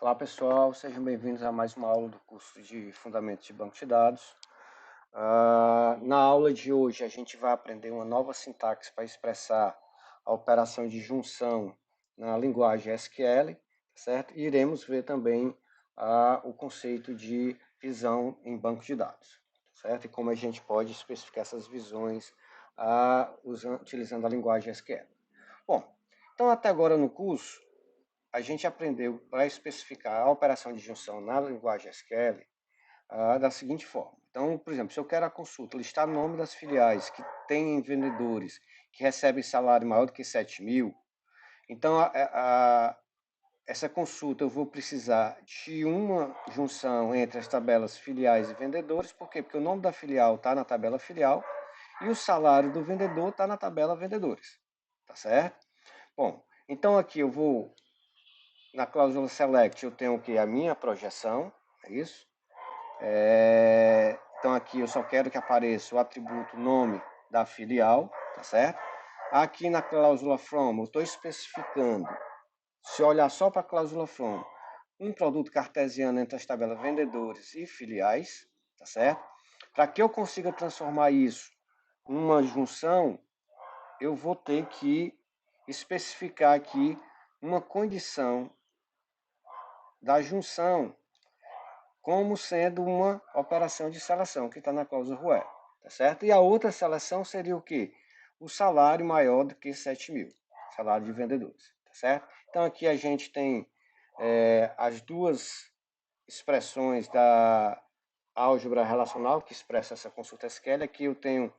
Olá pessoal, sejam bem-vindos a mais uma aula do curso de Fundamentos de Banco de Dados. Na aula de hoje a gente vai aprender uma nova sintaxe para expressar a operação de junção na linguagem SQL, certo? E iremos ver também o conceito de visão em banco de dados, certo? E como a gente pode especificar essas visões utilizando a linguagem SQL. Bom, então até agora no curso a gente aprendeu para especificar a operação de junção na linguagem SQL da seguinte forma. Então, por exemplo, se eu quero a consulta listar o nome das filiais que têm vendedores que recebem salário maior do que 7 mil, então essa consulta eu vou precisar de uma junção entre as tabelas filiais e vendedores. Por quê? Porque o nome da filial está na tabela filial e o salário do vendedor está na tabela vendedores. Tá certo? Bom, então aqui eu vou na cláusula select eu tenho que a minha projeção, é isso? Então aqui eu só quero que apareça o atributo nome da filial, tá certo? Aqui na cláusula from eu estou especificando, se olhar só para a cláusula from, um produto cartesiano entre as tabelas vendedores e filiais, tá certo? Para que eu consiga transformar isso numa junção, eu vou ter que especificar aqui uma condição da junção como sendo uma operação de seleção, que está na cláusula where, tá certo? E a outra seleção seria o quê? O salário maior do que 7 mil, salário de vendedores, tá certo? Então aqui a gente tem as duas expressões da álgebra relacional que expressa essa consulta SQL. Aqui eu tenho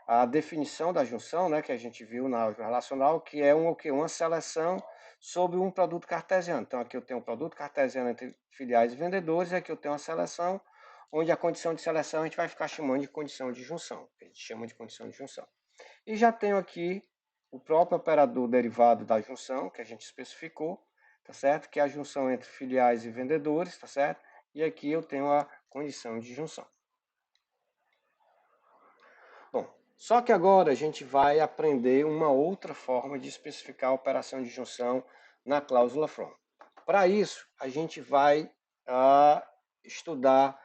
a definição da junção, né, que a gente viu na álgebra relacional, que é uma seleção sobre um produto cartesiano. Então aqui eu tenho um produto cartesiano entre filiais e vendedores, e aqui eu tenho uma seleção onde a condição de seleção a gente vai ficar chamando de condição de junção, que a gente chama de condição de junção. E já tenho aqui o próprio operador derivado da junção, que a gente especificou, tá certo? Que é a junção entre filiais e vendedores, tá certo? E aqui eu tenho a condição de junção. Bom, só que agora a gente vai aprender uma outra forma de especificar a operação de junção na cláusula from. Para isso, a gente vai estudar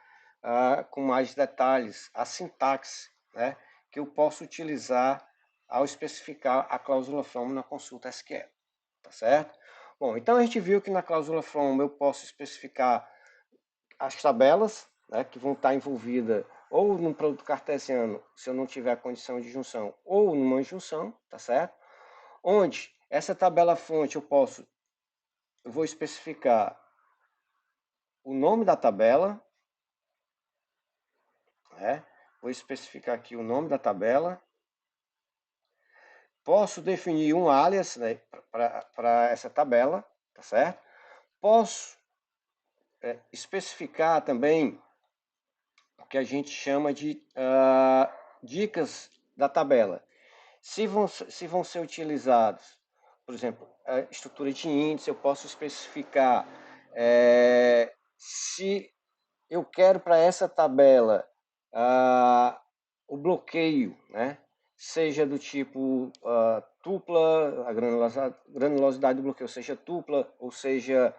com mais detalhes a sintaxe, né, que eu posso utilizar ao especificar a cláusula from na consulta SQL, tá certo? Bom, então a gente viu que na cláusula from eu posso especificar as tabelas, né, que vão estar envolvidas ou num produto cartesiano, se eu não tiver a condição de junção, ou numa junção, tá certo? Onde essa tabela fonte eu vou especificar o nome da tabela, né? Vou especificar aqui o nome da tabela. Posso definir um alias, né, para essa tabela, tá certo? Posso especificar também o que a gente chama de dicas da tabela. Se vão ser utilizados, por exemplo, a estrutura de índice, eu posso especificar se eu quero para essa tabela o bloqueio, né, seja do tipo tupla, a granulosidade do bloqueio seja tupla, ou seja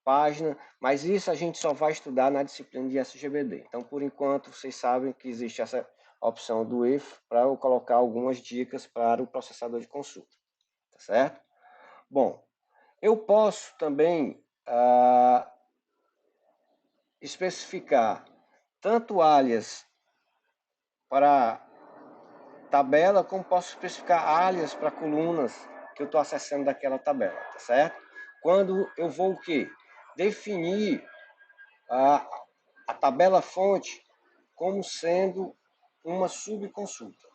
página, mas isso a gente só vai estudar na disciplina de SGBD. Então, por enquanto, vocês sabem que existe essa opção do if para eu colocar algumas dicas para o processador de consulta, tá certo? Bom, eu posso também especificar tanto alias para tabela, como posso especificar alias para colunas que eu estou acessando daquela tabela, tá certo? Quando eu vou o quê? Definir a tabela fonte como sendo uma subconsulta,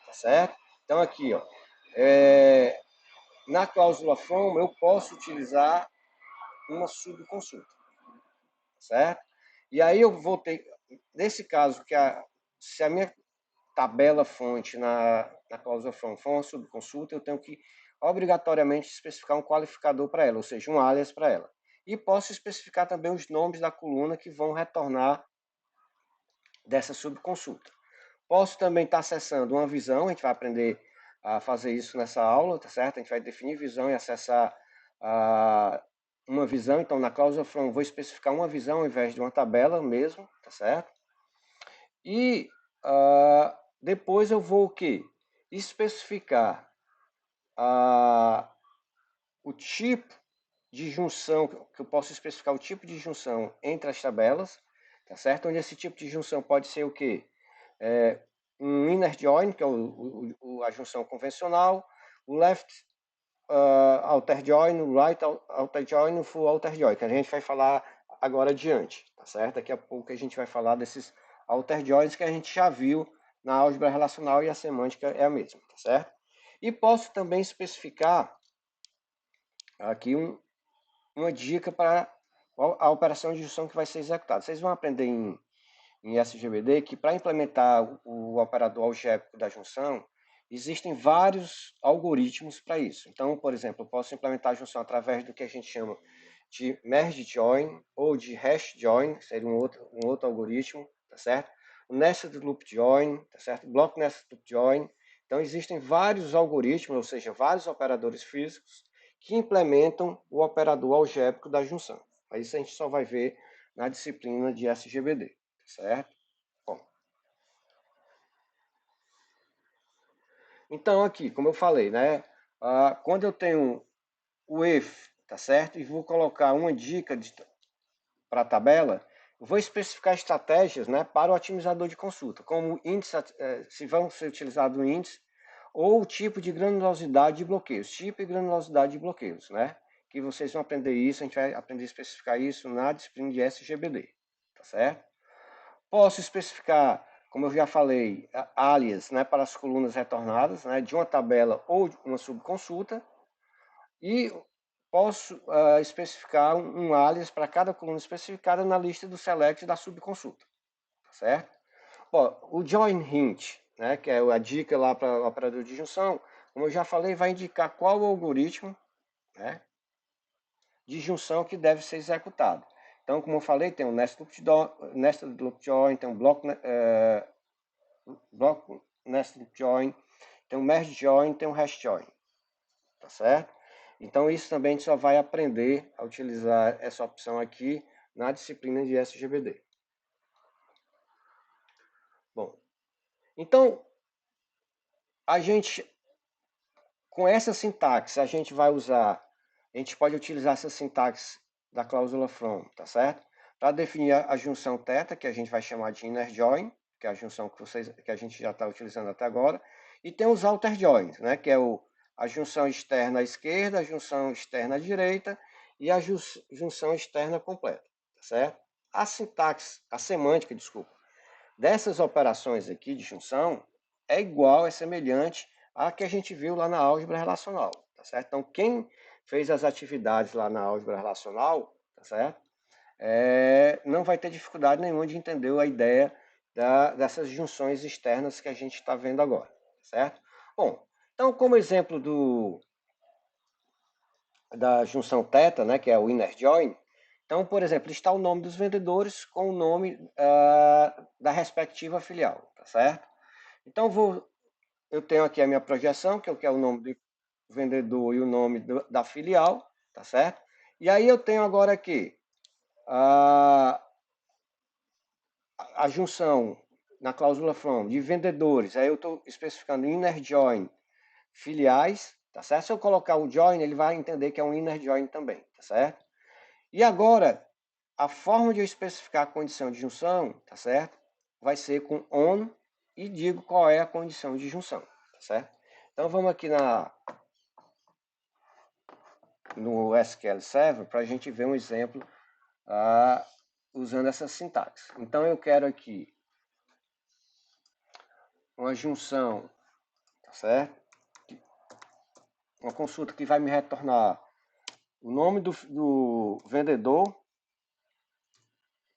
tá certo? Então aqui, ó, na cláusula from eu posso utilizar uma subconsulta, tá certo? E aí eu vou ter, nesse caso, se a minha tabela fonte na cláusula from for uma subconsulta, eu tenho que obrigatoriamente especificar um qualificador para ela, ou seja, um alias para ela. E posso especificar também os nomes da coluna que vão retornar dessa subconsulta. Posso também estar acessando uma visão, a gente vai aprender a fazer isso nessa aula, tá certo? A gente vai definir visão e acessar uma visão, então na cláusula from vou especificar uma visão ao invés de uma tabela mesmo, tá certo? E depois eu vou o quê? Especificar o tipo de junção, que eu posso especificar o tipo de junção entre as tabelas, tá certo? Onde esse tipo de junção pode ser o quê? Um inner join, que é a junção convencional, o left outer join, o right outer join, o full outer join, que a gente vai falar agora adiante, tá certo? Daqui a pouco a gente vai falar desses outer joins que a gente já viu na álgebra relacional e a semântica é a mesma, tá certo? E posso também especificar aqui uma dica para a operação de junção que vai ser executada. Vocês vão aprender em SGBD que para implementar o operador algébrico da junção, existem vários algoritmos para isso. Então, por exemplo, eu posso implementar a junção através do que a gente chama de merge join ou de hash join, que seria um outro algoritmo, tá certo? O nested loop join, tá certo? Block nested loop join. Então, existem vários algoritmos, ou seja, vários operadores físicos que implementam o operador algébrico da junção. Isso a gente só vai ver na disciplina de SGBD, certo? Bom. Então aqui, como eu falei, né? Quando eu tenho o if, tá certo? E vou colocar uma dica para a tabela, eu vou especificar estratégias, né, para o otimizador de consulta, como índice, se vão ser utilizados índice, ou o tipo de granulosidade de bloqueios, tipo e granulosidade de bloqueios, né? Que vocês vão aprender isso, a gente vai aprender a especificar isso na disciplina de SGBD, tá certo? Posso especificar, como eu já falei, alias, né, para as colunas retornadas, né, de uma tabela ou de uma subconsulta, e posso especificar um alias para cada coluna especificada na lista do select da subconsulta, tá certo? O join hint, né, que é a dica lá para o operador de junção, como eu já falei, vai indicar qual o algoritmo, né, de junção que deve ser executado. Então, como eu falei, tem um nested loop join, tem um block nested join, tem um merge join, tem um hash join, tá certo? Então, isso também a gente só vai aprender a utilizar essa opção aqui na disciplina de SGBD. Bom, então, a gente, com essa sintaxe, a gente vai usar, a gente pode utilizar essa sintaxe da cláusula from, tá certo? Para definir a junção θ, que a gente vai chamar de inner join, que é a junção que a gente já está utilizando até agora, e tem os outer joins, né, que é a junção externa à esquerda, a junção externa à direita e a junção externa completa, tá certo? A sintaxe, a semântica, desculpa, dessas operações aqui de junção é igual, é semelhante à que a gente viu lá na álgebra relacional, tá certo? Então, quem fez as atividades lá na álgebra relacional, tá certo? Não vai ter dificuldade nenhuma de entender a ideia dessas junções externas que a gente está vendo agora, certo? Bom, então como exemplo da junção θ, né, que é o inner join, então, por exemplo, está o nome dos vendedores com o nome da respectiva filial, tá certo? Então, eu tenho aqui a minha projeção, que é o nome do vendedor e o nome da filial, tá certo? E aí eu tenho agora aqui a junção na cláusula from de vendedores, aí eu estou especificando inner join filiais, tá certo? Se eu colocar o join, ele vai entender que é um inner join também, tá certo? E agora, a forma de eu especificar a condição de junção, tá certo? Vai ser com on e digo qual é a condição de junção, tá certo? Então vamos aqui no SQL Server para a gente ver um exemplo usando essa sintaxe. Então eu quero aqui uma junção, tá certo? Uma consulta que vai me retornar o nome do vendedor,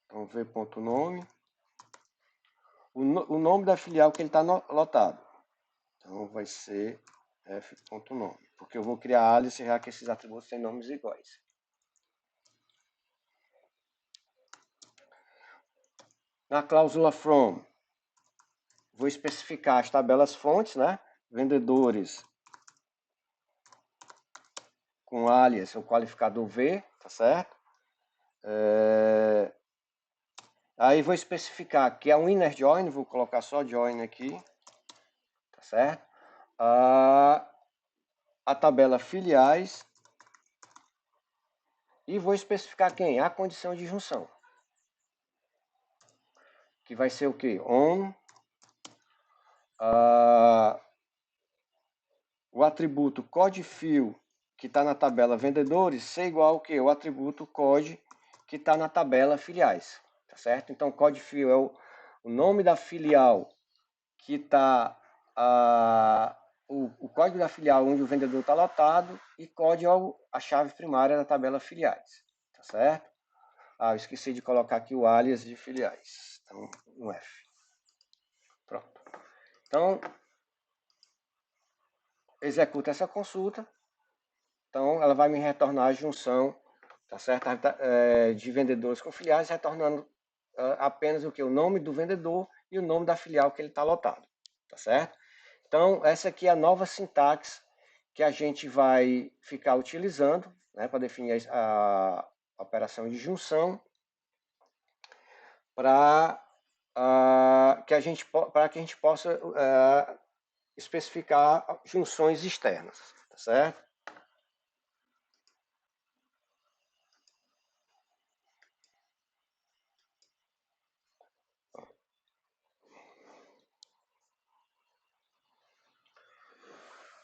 então v.nome, o nome da filial que ele está lotado, então vai ser f.nome, porque eu vou criar alias já que esses atributos têm nomes iguais. Na cláusula from, vou especificar as tabelas fontes, né? Vendedores com alias, o qualificador V, tá certo? Aí vou especificar que é um inner join, vou colocar só join aqui, tá certo? A tabela filiais e vou especificar quem? A condição de junção, que vai ser o que? On o atributo CodeFill que está na tabela vendedores ser igual ao que? O atributo Code que está na tabela filiais, tá certo? Então, CodeFill é o nome da filial que está o código da filial onde o vendedor está lotado e code é a chave primária da tabela filiais, tá certo? Eu esqueci de colocar aqui o alias de filiais, então um F. Pronto. Então, executa essa consulta. Então, ela vai me retornar a junção, tá certo? De vendedores com filiais, retornando apenas o que? O nome do vendedor e o nome da filial que ele está lotado, tá certo? Então, essa aqui é a nova sintaxe que a gente vai ficar utilizando, né, para definir a operação de junção, para que a gente possa especificar junções externas, tá certo?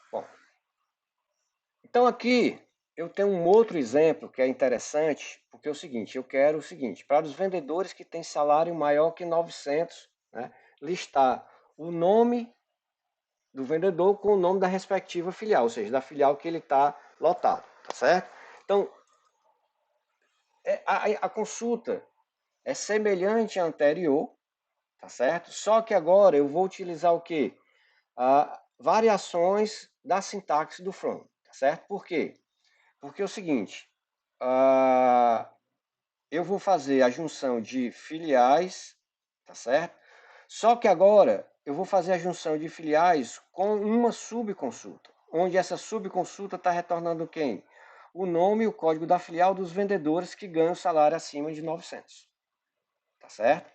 Bom, então aqui eu tenho um outro exemplo que é interessante, porque é o seguinte, eu quero o seguinte, para os vendedores que têm salário maior que 900, né, listar o nome do vendedor com o nome da respectiva filial, ou seja, da filial que ele está lotado, tá certo? Então, a consulta é semelhante à anterior, tá certo? Só que agora eu vou utilizar o quê? Variações da sintaxe do from, tá certo? Por quê? Porque é o seguinte, eu vou fazer a junção de filiais, tá certo? Só que agora eu vou fazer a junção de filiais com uma subconsulta, onde essa subconsulta está retornando quem? O nome e o código da filial dos vendedores que ganham salário acima de 900, tá certo?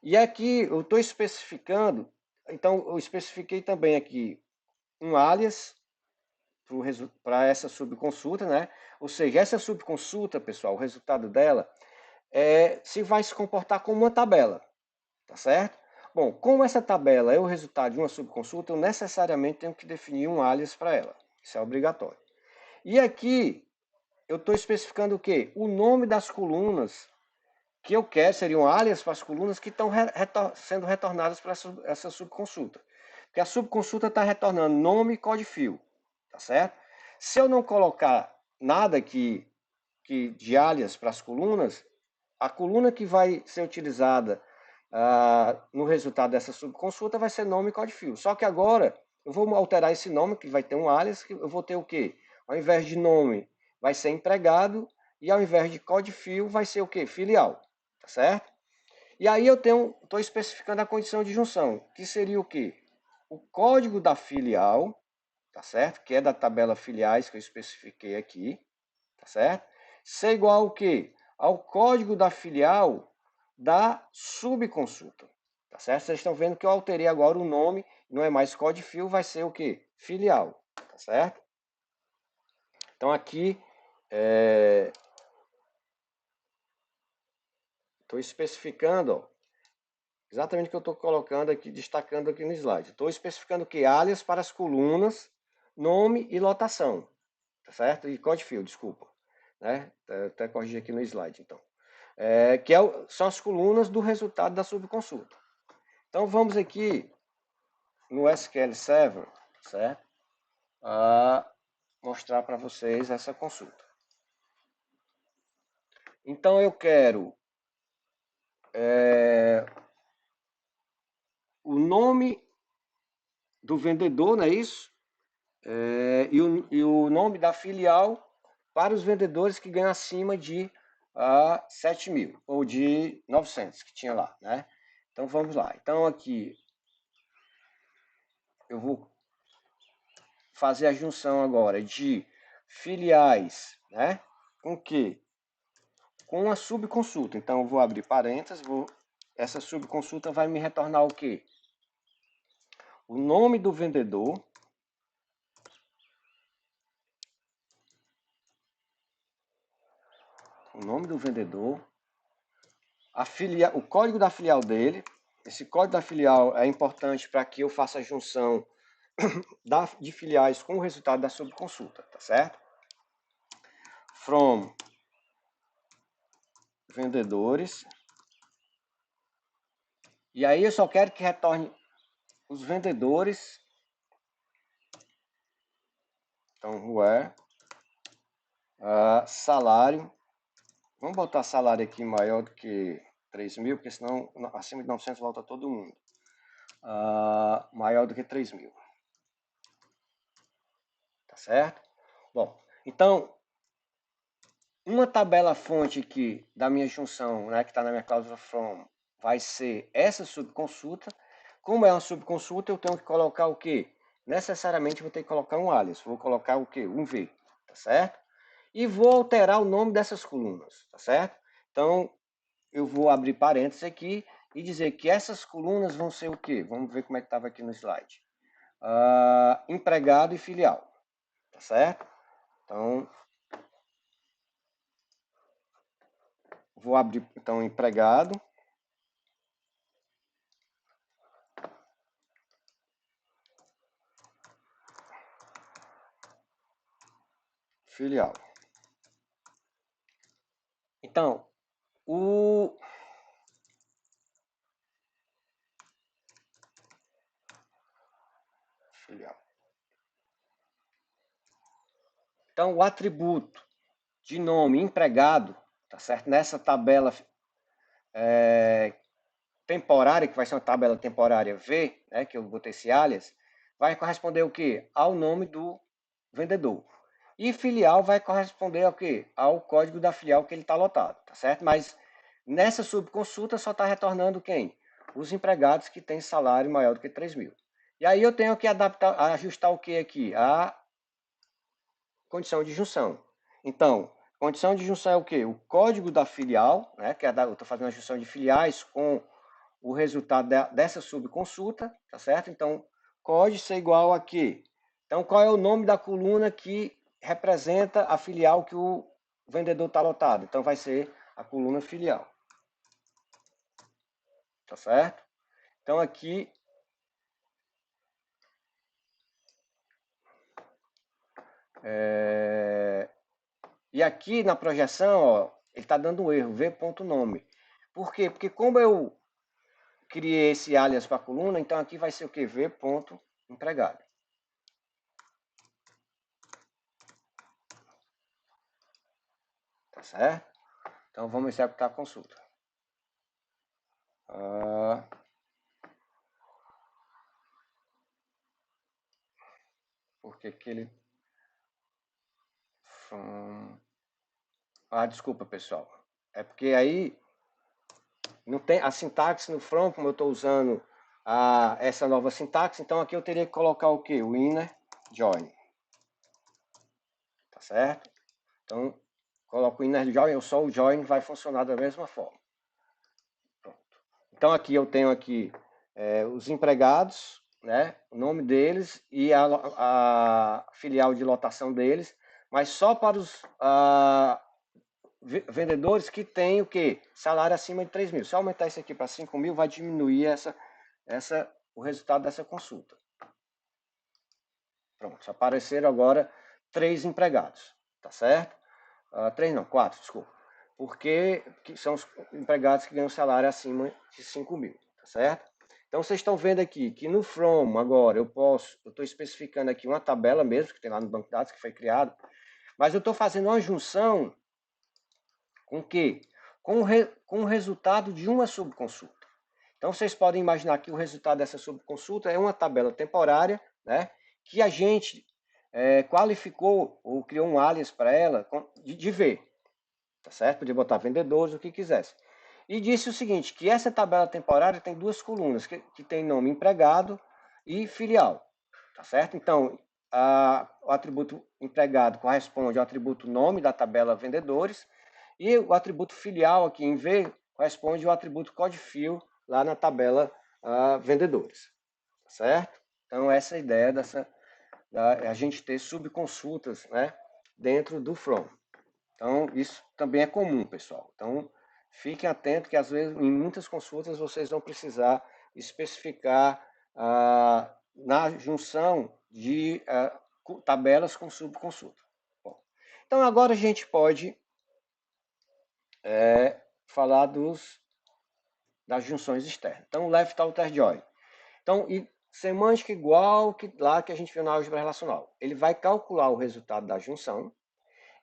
E aqui eu estou especificando, então eu especifiquei também aqui um alias para essa subconsulta, né? Ou seja, essa subconsulta, pessoal, o resultado dela se vai se comportar como uma tabela, tá certo? Bom, como essa tabela é o resultado de uma subconsulta, eu necessariamente tenho que definir um alias para ela. Isso é obrigatório. E aqui eu estou especificando o quê? O nome das colunas que eu quero, seriam alias para as colunas que estão sendo retornadas para essa subconsulta. Porque a subconsulta está retornando nome e código, tá certo? Se eu não colocar nada aqui de alias para as colunas, a coluna que vai ser utilizada no resultado dessa subconsulta vai ser nome e código. Só que agora eu vou alterar esse nome, que vai ter um alias, que eu vou ter o quê? Ao invés de nome, vai ser empregado, e ao invés de código vai ser o quê? Filial, tá certo? E aí eu estou especificando a condição de junção, que seria o quê? O código da filial, tá certo? Que é da tabela filiais que eu especifiquei aqui, tá certo? Ser igual ao quê? Ao código da filial da subconsulta, tá certo? Vocês estão vendo que eu alterei agora o nome, não é mais código, vai ser o quê? Filial, tá certo? Então aqui estou especificando, ó, exatamente o que eu estou colocando aqui, destacando aqui no slide. Estou especificando que alias para as colunas, nome e lotação, tá certo? E código, desculpa, né? Até corrigir aqui no slide, então. Que são as colunas do resultado da subconsulta. Então vamos aqui no SQL Server, certo? Mostrar para vocês essa consulta. Então eu quero o nome do vendedor, não é isso? E o nome da filial para os vendedores que ganham acima de 7 mil, ou de 900 que tinha lá, né? Então vamos lá. Então aqui eu vou fazer a junção agora de filiais, né? com o quê? Com a subconsulta. Então, eu vou abrir parênteses, essa subconsulta vai me retornar o quê? O nome do vendedor, o código da filial dele. Esse código da filial é importante para que eu faça a junção de filiais com o resultado da subconsulta, tá certo? From vendedores. E aí eu só quero que retorne os vendedores. Então, where salário. Vamos botar salário aqui maior do que 3.000, porque senão acima de 900 volta todo mundo. Maior do que 3.000. Tá certo? Bom, então, uma tabela fonte aqui da minha junção, né, que está na minha cláusula from, vai ser essa subconsulta. Como é uma subconsulta, eu tenho que colocar o quê? Necessariamente vou ter que colocar um alias. Vou colocar o quê? Um V, tá certo? E vou alterar o nome dessas colunas, tá certo? Então, eu vou abrir parênteses aqui e dizer que essas colunas vão ser o quê? Vamos ver como é que estava aqui no slide. Empregado e filial, tá certo? Então, vou abrir, então, empregado. Filial. Então, o filial. Então, o atributo de nome empregado, tá certo? Nessa tabela temporária, que vai ser uma tabela temporária V, né, que eu botei esse alias, vai corresponder o quê? Ao nome do vendedor. E filial vai corresponder ao quê? Ao código da filial que ele está lotado, tá certo? Mas nessa subconsulta só está retornando quem? Os empregados que têm salário maior do que 3.000. E aí eu tenho que ajustar o que aqui? A condição de junção. Então, condição de junção é o quê? O código da filial, né? Que eu estou fazendo a junção de filiais com o resultado dessa subconsulta, tá certo? Então, código ser igual a quê? Então, qual é o nome da coluna que representa a filial que o vendedor está lotado? Então, vai ser a coluna filial. Tá certo? Então, aqui... E aqui na projeção, ó, ele está dando um erro, v.nome. Por quê? Porque como eu criei esse alias para a coluna, então aqui vai ser o que? v.empregado. Tá certo? Então vamos executar a consulta. Porque que ele... desculpa, pessoal. É porque aí não tem a sintaxe no from, como eu estou usando essa nova sintaxe, então aqui eu teria que colocar o que? O inner join. Tá certo? Então, coloco o inner join, só o join vai funcionar da mesma forma. Pronto. Então aqui eu tenho aqui os empregados, né, o nome deles e a filial de lotação deles, mas só para os vendedores que têm o quê? Salário acima de 3.000. Se eu aumentar isso aqui para 5.000, vai diminuir o resultado dessa consulta. Pronto, apareceram agora 3 empregados, tá certo? 3 não, 4, desculpa. Porque são os empregados que ganham salário acima de 5.000, tá certo? Então, vocês estão vendo aqui que no from, agora, eu estou especificando aqui uma tabela mesmo, que tem lá no banco de dados, que foi criado, mas eu estou fazendo uma junção com o quê? Com o resultado de uma subconsulta. Então, vocês podem imaginar que o resultado dessa subconsulta é uma tabela temporária, né, que a gente qualificou ou criou um alias para ela de V, tá certo? Podia botar vendedores, o que quisesse. E disse o seguinte, que essa tabela temporária tem 2 colunas, que tem nome empregado e filial, tá certo? Então, o atributo empregado corresponde ao atributo nome da tabela vendedores, e o atributo filial aqui em V corresponde ao atributo codefio lá na tabela vendedores, certo? Então essa é a ideia a gente ter subconsultas, né, dentro do From. Então isso também é comum, pessoal. Então fiquem atentos que às vezes em muitas consultas vocês vão precisar especificar na junção de tabelas com subconsulta. Bom, então agora a gente pode falar das junções externas. Então, left outer join. Então, semântica igual que lá que a gente viu na álgebra relacional. Ele vai calcular o resultado da junção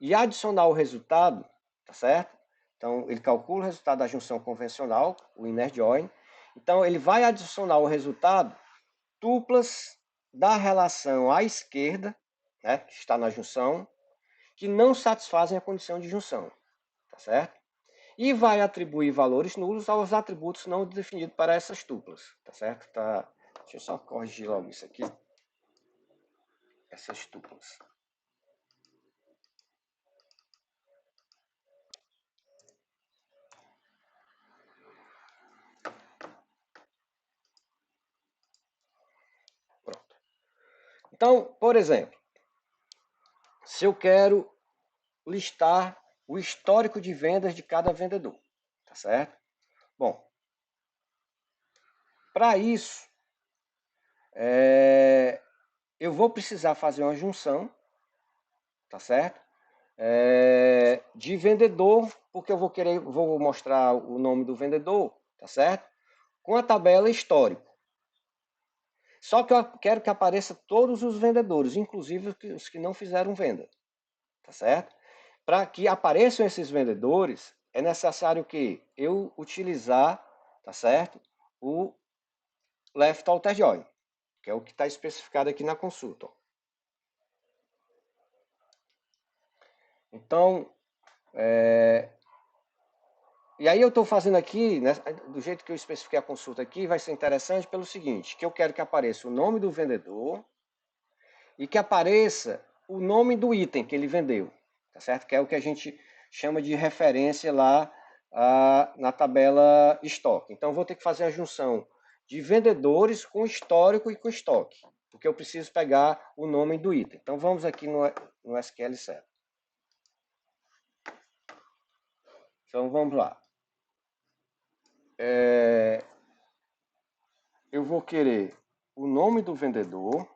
e adicionar o resultado, tá certo? Então, ele calcula o resultado da junção convencional, o inner join. Então, ele vai adicionar o resultado tuplas da relação à esquerda, né, que está na junção, que não satisfazem a condição de junção, tá certo? E vai atribuir valores nulos aos atributos não definidos para essas tuplas, tá certo? Tá. Deixa eu só corrigir logo isso aqui. Essas tuplas. Pronto. Então, por exemplo, se eu quero listar o histórico de vendas de cada vendedor, tá certo? Bom, para isso, eu vou precisar fazer uma junção, tá certo? De vendedor, porque eu vou mostrar o nome do vendedor, tá certo? Com a tabela histórico. Só que eu quero que apareça todos os vendedores, inclusive os que não fizeram venda, tá certo? Para que apareçam esses vendedores, é necessário que eu utilizar, tá certo? O left outer join, que é o que está especificado aqui na consulta. Então, e aí eu estou fazendo aqui, né, do jeito que eu especifiquei a consulta aqui, vai ser interessante pelo seguinte, que eu quero que apareça o nome do vendedor e que apareça o nome do item que ele vendeu, tá certo? Que é o que a gente chama de referência lá na tabela estoque. Então, eu vou ter que fazer a junção de vendedores com histórico e com estoque, porque eu preciso pegar o nome do item. Então, vamos aqui no SQL Server. Então, vamos lá. Eu vou querer o nome do vendedor.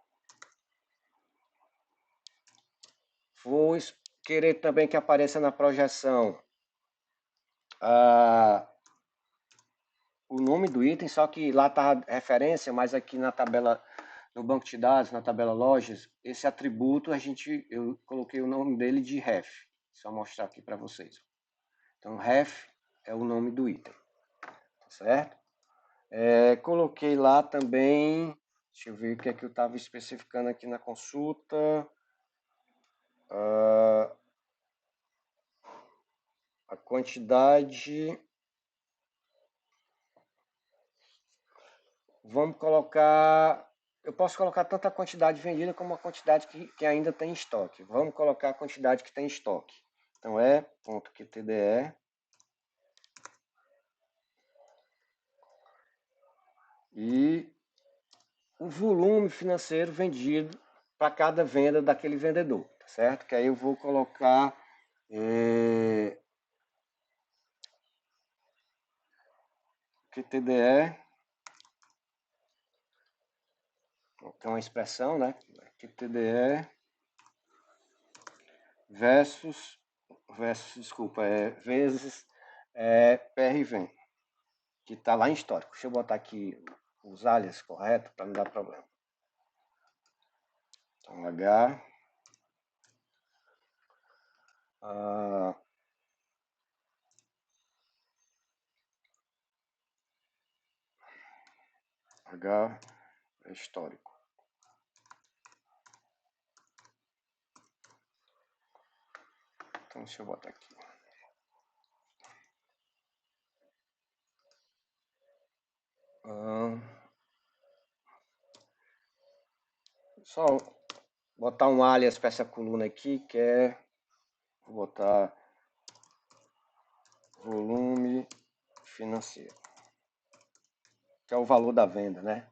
Vou querer também que apareça na projeção o nome do item, só que lá está a referência, mas aqui na tabela, no banco de dados, na tabela lojas, esse atributo eu coloquei o nome dele de ref. Só mostrar aqui para vocês. Então, ref é o nome do item, tá certo? Coloquei lá também, deixa eu ver o que é que eu estava especificando aqui na consulta. A quantidade. Vamos colocar. Eu posso colocar tanto a quantidade vendida como a quantidade que ainda tem em estoque. Vamos colocar a quantidade que tem em estoque. Então é .qtde e o volume financeiro vendido para cada venda daquele vendedor, tá certo? Que aí eu vou colocar QTDE, tem uma expressão, né? QTDE desculpa, vezes PRV, que está lá em histórico. Deixa eu botar aqui os alias corretos para não dar problema. Então, H H é histórico. Então, deixa eu botar aqui. Só botar um alias para essa coluna aqui, que é, vou botar volume financeiro, que é o valor da venda, né?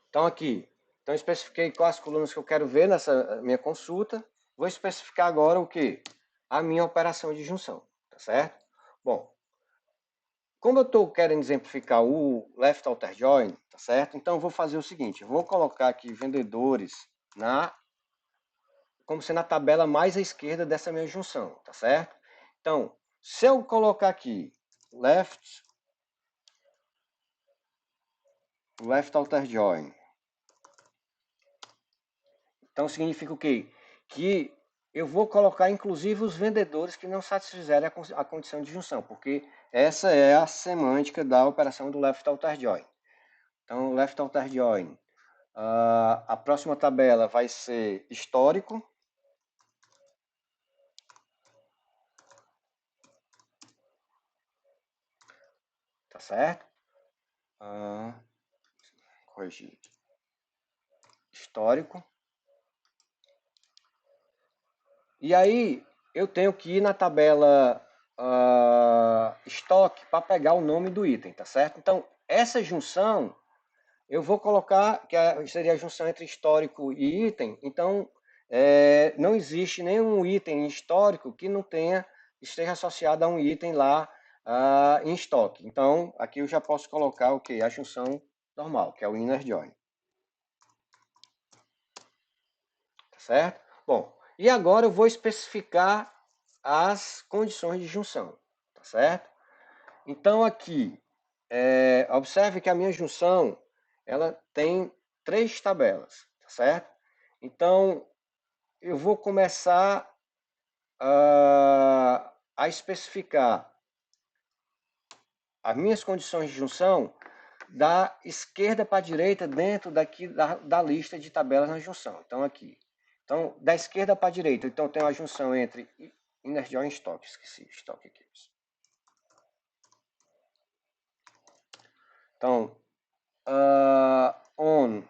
Então aqui, então especifiquei quais colunas que eu quero ver nessa minha consulta. Vou especificar agora o que? A minha operação de junção, tá certo? Bom, como eu estou querendo exemplificar o left outer join, tá certo? Então eu vou fazer o seguinte, eu vou colocar aqui vendedores como se na tabela mais à esquerda dessa minha junção, tá certo? Então, se eu colocar aqui left outer join, então significa o quê? Que eu vou colocar inclusive os vendedores que não satisfizerem a condição de junção, porque essa é a semântica da operação do left outer join. Então, left outer join, a próxima tabela vai ser histórico, tá certo? Corrigir. Histórico. E aí eu tenho que ir na tabela estoque para pegar o nome do item, tá certo? Então, essa junção eu vou colocar, que seria a junção entre histórico e item. Então, não existe nenhum item histórico que não esteja associado a um item lá em estoque. Então, aqui eu já posso colocar o que? A junção normal, que é o inner join. Tá certo? Bom, e agora eu vou especificar as condições de junção, tá certo? Então aqui, observe que a minha junção, ela tem 3 tabelas, tá certo? Então, eu vou começar a especificar as minhas condições de junção da esquerda para a direita dentro daqui da lista de tabelas na junção. Então, aqui. Então, da esquerda para a direita, então tem uma junção entre inner join e stock. Esqueci, stock aqui. Então, on.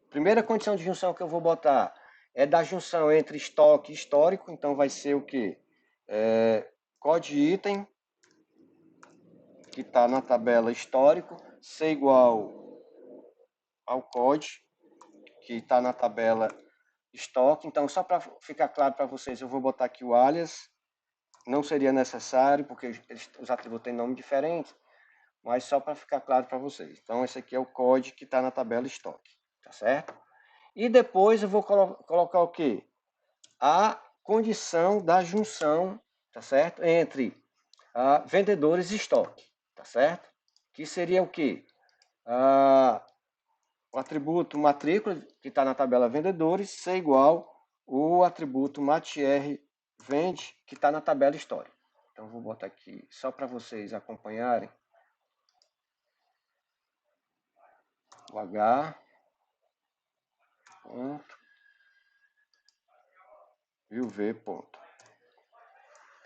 Primeira condição de junção que eu vou botar é da junção entre estoque e histórico. Então, vai ser o quê? Code item, que está na tabela histórico, ser igual ao code, que está na tabela estoque. Então, só para ficar claro para vocês, eu vou botar aqui o alias. Não seria necessário, porque os atributos têm nome diferente, mas só para ficar claro para vocês. Então, esse aqui é o código que está na tabela estoque, tá certo? E depois eu vou colocar o quê? A condição da junção, tá certo? Entre vendedores e estoque, tá certo? Que seria o quê? O atributo matrícula, que está na tabela vendedores, ser igual o atributo matr vende, que está na tabela história. Então, vou botar aqui só para vocês acompanharem. O H, ponto, e o V, ponto.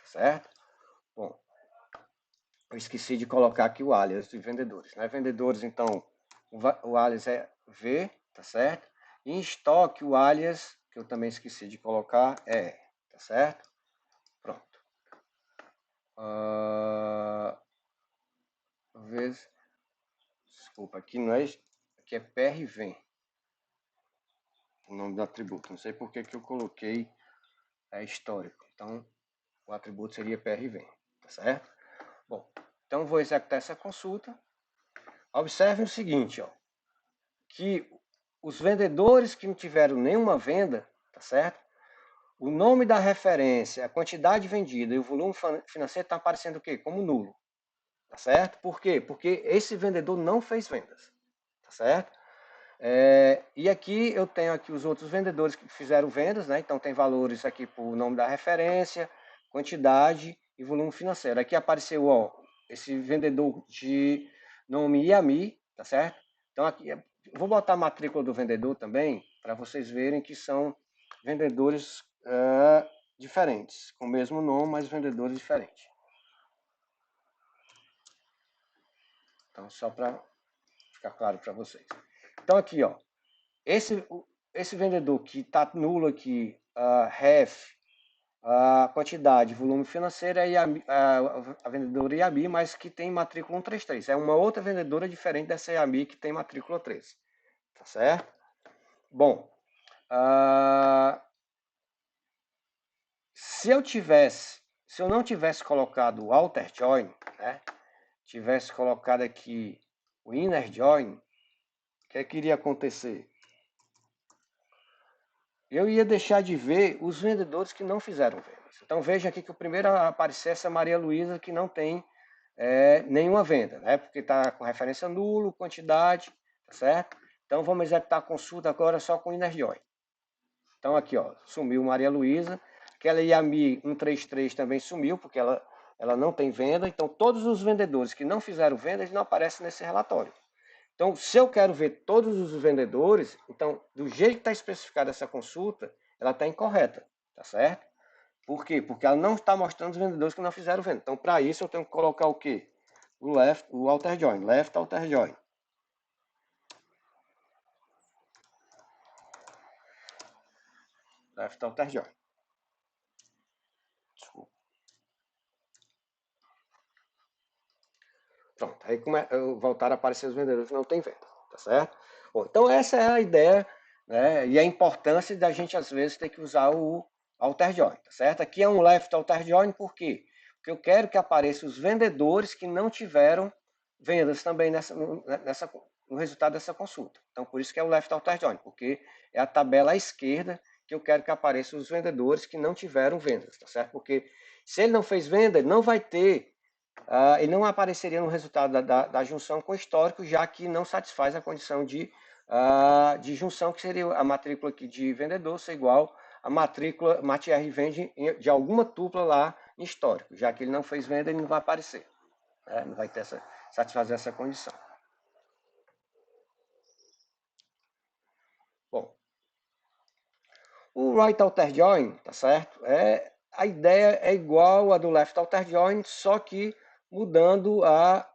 Certo? Bom, eu esqueci de colocar aqui o alias de vendedores. Né? Vendedores, então, o alias é V, tá certo? E em estoque, o alias, que eu também esqueci de colocar, é, tá certo? Pronto. Vezes, desculpa, aqui não é, aqui é PR vem, o nome do atributo. Não sei por que eu coloquei histórico. Então, o atributo seria PR vem, tá certo? Bom, então vou executar essa consulta. Observem o seguinte, ó, que os vendedores que não tiveram nenhuma venda, tá certo? O nome da referência, a quantidade vendida e o volume financeiro está aparecendo o quê? Como nulo, tá certo? Por quê? Porque esse vendedor não fez vendas, tá certo? E aqui eu tenho aqui os outros vendedores que fizeram vendas, né? Então tem valores aqui por nome da referência, quantidade e volume financeiro. Aqui apareceu, ó, esse vendedor de nome IAMI, tá certo? Então aqui vou botar a matrícula do vendedor também para vocês verem que são vendedores diferentes, com o mesmo nome, mas vendedores diferentes. Então, só para ficar claro para vocês. Então, aqui, ó, esse vendedor que está nulo aqui, ref, a quantidade, volume financeiro, é a vendedora IABI, mas que tem matrícula 133. É uma outra vendedora diferente dessa IABI que tem matrícula 13. Tá certo? Bom, se eu não tivesse colocado o outer join, né? Tivesse colocado aqui o inner join, o que iria acontecer? Eu ia deixar de ver os vendedores que não fizeram vendas. Então veja aqui que o primeiro a aparecer é essa Maria Luísa, que não tem nenhuma venda, né? Porque está com referência nulo, quantidade, tá certo? Então vamos executar a consulta agora só com inner join. Então aqui, ó, sumiu Maria Luísa. Aquela IAMI 133 também sumiu, porque ela não tem venda. Então todos os vendedores que não fizeram venda, eles não aparecem nesse relatório. Então, se eu quero ver todos os vendedores, então, do jeito que está especificada essa consulta, ela está incorreta, tá certo? Por quê? Porque ela não está mostrando os vendedores que não fizeram venda. Então, para isso, eu tenho que colocar o quê? O outer join, left outer join. Left outer join. Desculpa. Pronto, aí voltaram a aparecer os vendedores que não têm venda, tá certo? Bom, então essa é a ideia, né? E a importância da gente às vezes ter que usar o outer join, tá certo? Aqui é um left outer join, por quê? Porque eu quero que apareçam os vendedores que não tiveram vendas também no resultado dessa consulta. Então por isso que é o left outer join, porque é a tabela à esquerda que eu quero que apareçam os vendedores que não tiveram vendas, tá certo? Porque se ele não fez venda, ele não vai ter ele não apareceria no resultado da junção com o histórico, já que não satisfaz a condição de junção, que seria a matrícula aqui de vendedor ser igual a matrícula MATR vende de alguma tupla lá em histórico. Já que ele não fez venda, ele não vai aparecer. Não vai ter satisfazer essa condição. Bom, o right outer join, tá certo? A ideia é igual a do left outer join, só que mudando a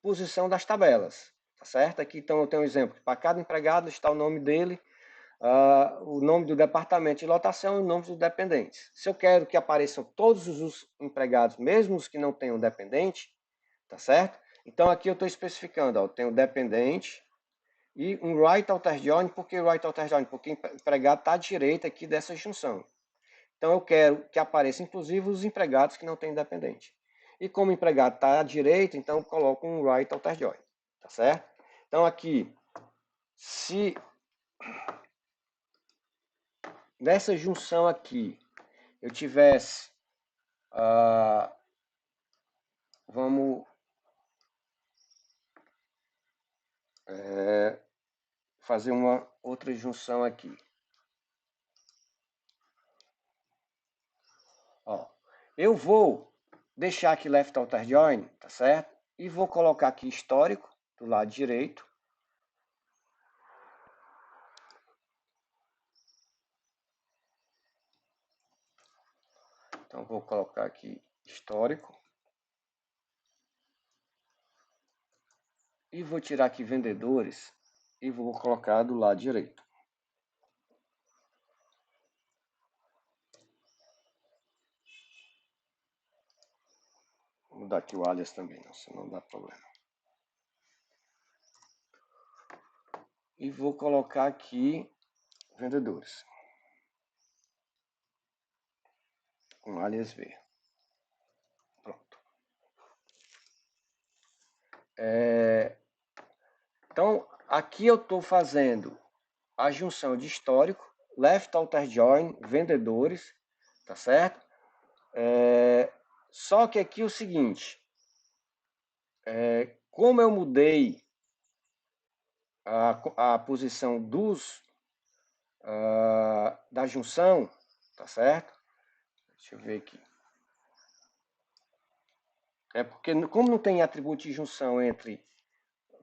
posição das tabelas, tá certo? Aqui então eu tenho um exemplo, para cada empregado está o nome dele, o nome do departamento de lotação e o nome dos dependentes. Se eu quero que apareçam todos os empregados, mesmo os que não tenham dependente, tá certo? Então aqui eu estou especificando, ó, eu tenho dependente e um right outer join. Por que right outer join? Porque o empregado está à direita aqui dessa junção. Então eu quero que apareça inclusive os empregados que não têm dependente. E como o empregado está à direita, então eu coloco um right outer join, tá certo? Então aqui, se nessa junção aqui eu tivesse, vamos fazer uma outra junção aqui. Ó, eu vou deixar aqui left outer join, tá certo? E vou colocar aqui histórico do lado direito. Então vou colocar aqui histórico. E vou tirar aqui vendedores e vou colocar do lado direito. Vou mudar aqui o alias também, senão não dá problema. E vou colocar aqui vendedores. Com alias V. Pronto. Então, aqui eu estou fazendo a junção de histórico, left outer join, vendedores, tá certo? Só que aqui o seguinte, como eu mudei a posição da junção, tá certo? Deixa eu ver aqui. Porque como não tem atributo de junção entre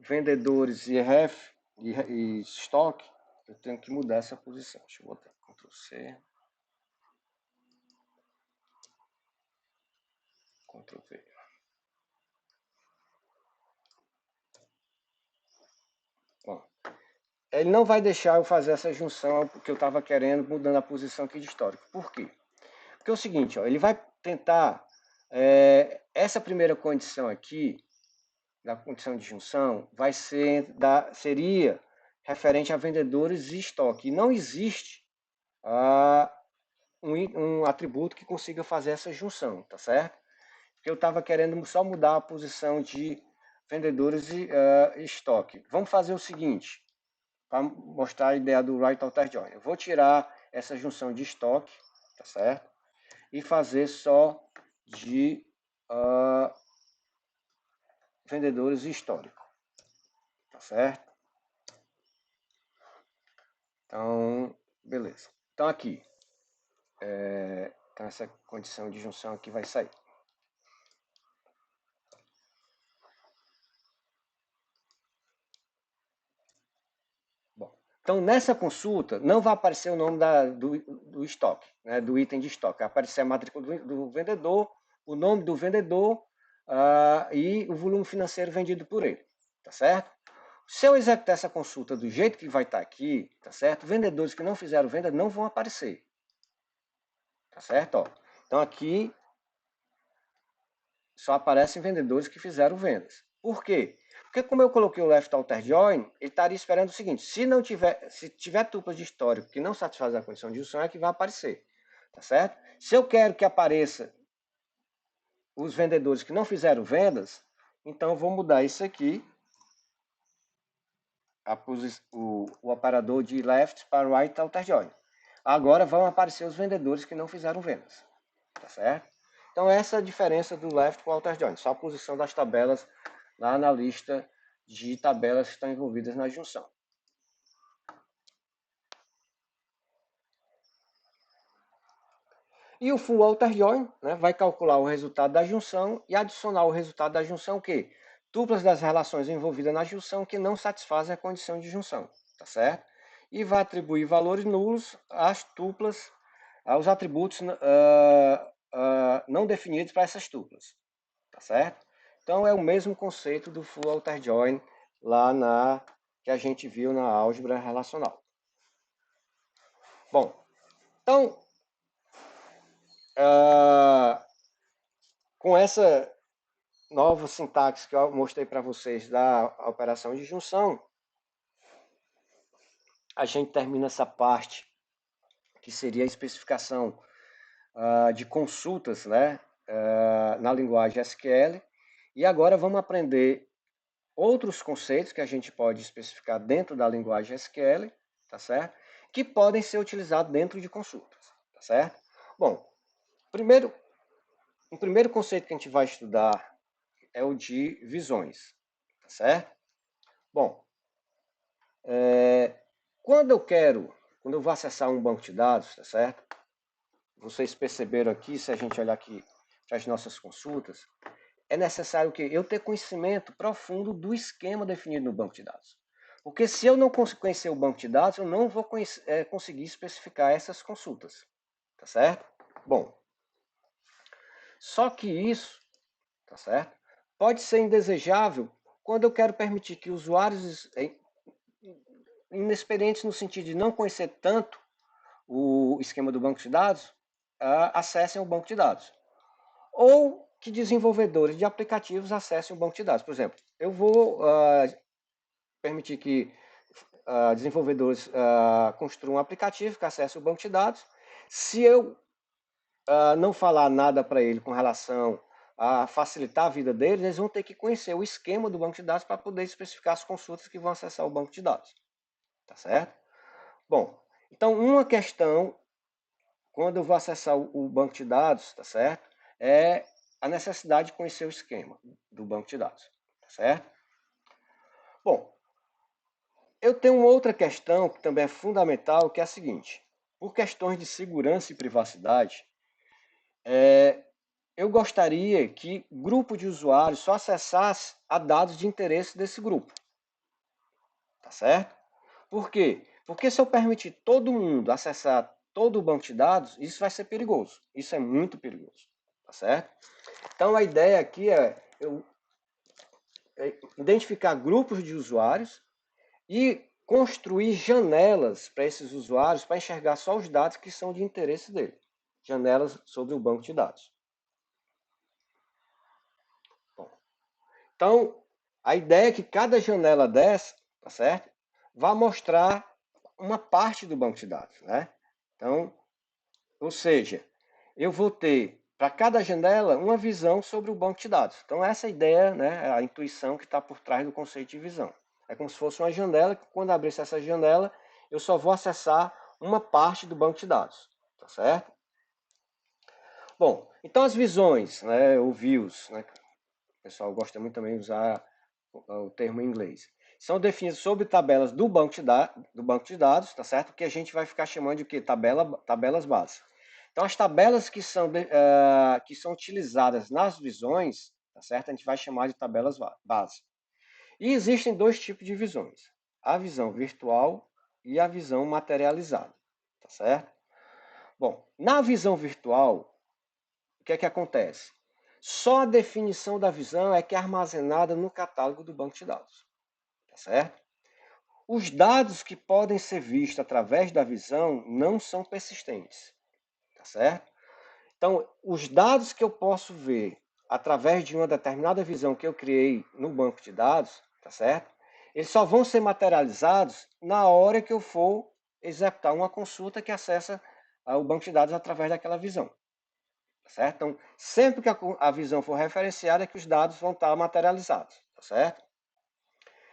vendedores e ref e estoque, eu tenho que mudar essa posição. Deixa eu botar Ctrl C, Ctrl V. ele não vai deixar eu fazer essa junção que eu estava querendo, mudando a posição aqui de histórico. Por quê? Porque é o seguinte, ó, ele vai tentar, essa primeira condição aqui, da condição de junção, seria referente a vendedores e estoque. E não existe um atributo que consiga fazer essa junção, tá certo? Porque eu estava querendo só mudar a posição de vendedores e estoque. Vamos fazer o seguinte, para mostrar a ideia do right outer join. Eu vou tirar essa junção de estoque, tá certo? E fazer só de vendedores históricos, tá certo? Então, beleza. Então aqui, então essa condição de junção aqui vai sair. Bom, então nessa consulta não vai aparecer o nome do estoque, né, do item de estoque. Vai aparecer a matrícula do vendedor, o nome do vendedor e o volume financeiro vendido por ele, tá certo? Se eu executar essa consulta do jeito que vai estar aqui, tá certo? Vendedores que não fizeram venda não vão aparecer, tá certo? Ó, então aqui só aparecem vendedores que fizeram vendas. Por quê? Porque como eu coloquei o left outer join, ele estaria esperando o seguinte, se tiver tuplas de histórico que não satisfazem a condição de junção, é que vai aparecer, tá certo? Se eu quero que apareça os vendedores que não fizeram vendas, então eu vou mudar isso aqui, o operador de left para right outer join. Agora vão aparecer os vendedores que não fizeram vendas, tá certo? Então essa é a diferença do left para o outer join, só a posição das tabelas lá na lista de tabelas que estão envolvidas na junção. E o full outer join, né, vai calcular o resultado da junção e adicionar o resultado da junção que tuplas das relações envolvidas na junção que não satisfazem a condição de junção, tá certo? E vai atribuir valores nulos às tuplas, aos atributos não definidos para essas tuplas, tá certo? Então é o mesmo conceito do full outer join lá que a gente viu na álgebra relacional. Bom, então com essa nova sintaxe que eu mostrei para vocês da operação de junção, a gente termina essa parte que seria a especificação de consultas, né, na linguagem SQL. E agora vamos aprender outros conceitos que a gente pode especificar dentro da linguagem SQL, tá certo? Que podem ser utilizados dentro de consultas, tá certo? Bom, o primeiro conceito que a gente vai estudar é o de visões, tá certo? Bom, quando eu vou acessar um banco de dados, tá certo? Vocês perceberam aqui, se a gente olhar aqui para as nossas consultas, é necessário que eu ter conhecimento profundo do esquema definido no banco de dados. Porque se eu não conhecer o banco de dados, eu não vou conseguir especificar essas consultas, tá certo? Bom, só que isso, tá certo? Pode ser indesejável quando eu quero permitir que usuários inexperientes no sentido de não conhecer tanto o esquema do banco de dados, acessem o banco de dados. Ou que desenvolvedores de aplicativos acessem o banco de dados. Por exemplo, eu vou permitir que desenvolvedores construam um aplicativo que acesse o banco de dados. Se eu não falar nada para ele com relação a facilitar a vida deles, eles vão ter que conhecer o esquema do banco de dados para poder especificar as consultas que vão acessar o banco de dados. Tá certo? Bom, então uma questão quando eu vou acessar o banco de dados, tá certo? É a necessidade de conhecer o esquema do banco de dados, tá certo? Bom, eu tenho uma outra questão que também é fundamental, que é a seguinte: por questões de segurança e privacidade, eu gostaria que grupo de usuários só acessasse a dados de interesse desse grupo, tá certo? Por quê? Porque se eu permitir todo mundo acessar todo o banco de dados, isso vai ser perigoso. Isso é muito perigoso, tá certo? Então a ideia aqui é identificar grupos de usuários e construir janelas para esses usuários para enxergar só os dados que são de interesse dele. Janelas sobre o banco de dados. Bom, então, a ideia é que cada janela dessa, tá certo? Vai mostrar uma parte do banco de dados, né? Então, ou seja, eu vou ter para cada janela uma visão sobre o banco de dados. Então, essa é a ideia, né, a intuição que está por trás do conceito de visão. É como se fosse uma janela, que quando abrir essa janela, eu só vou acessar uma parte do banco de dados, tá certo? Bom, então as visões, né, ou views, né, o pessoal gosta muito também de usar o termo em inglês, são definidas sobre tabelas do banco de dados, tá certo? Que a gente vai ficar chamando de quê? Tabelas básicas. Então, as tabelas que são utilizadas nas visões, tá certo? A gente vai chamar de tabelas básicas. E existem dois tipos de visões: a visão virtual e a visão materializada, tá certo? Bom, na visão virtual, o que é que acontece? Só a definição da visão é que é armazenada no catálogo do banco de dados, tá certo? Os dados que podem ser vistos através da visão não são persistentes, tá certo? Então, os dados que eu posso ver através de uma determinada visão que eu criei no banco de dados, tá certo? Eles só vão ser materializados na hora que eu for executar uma consulta que acessa o banco de dados através daquela visão, tá certo? Então, sempre que a visão for referenciada, é que os dados vão estar materializados, tá certo?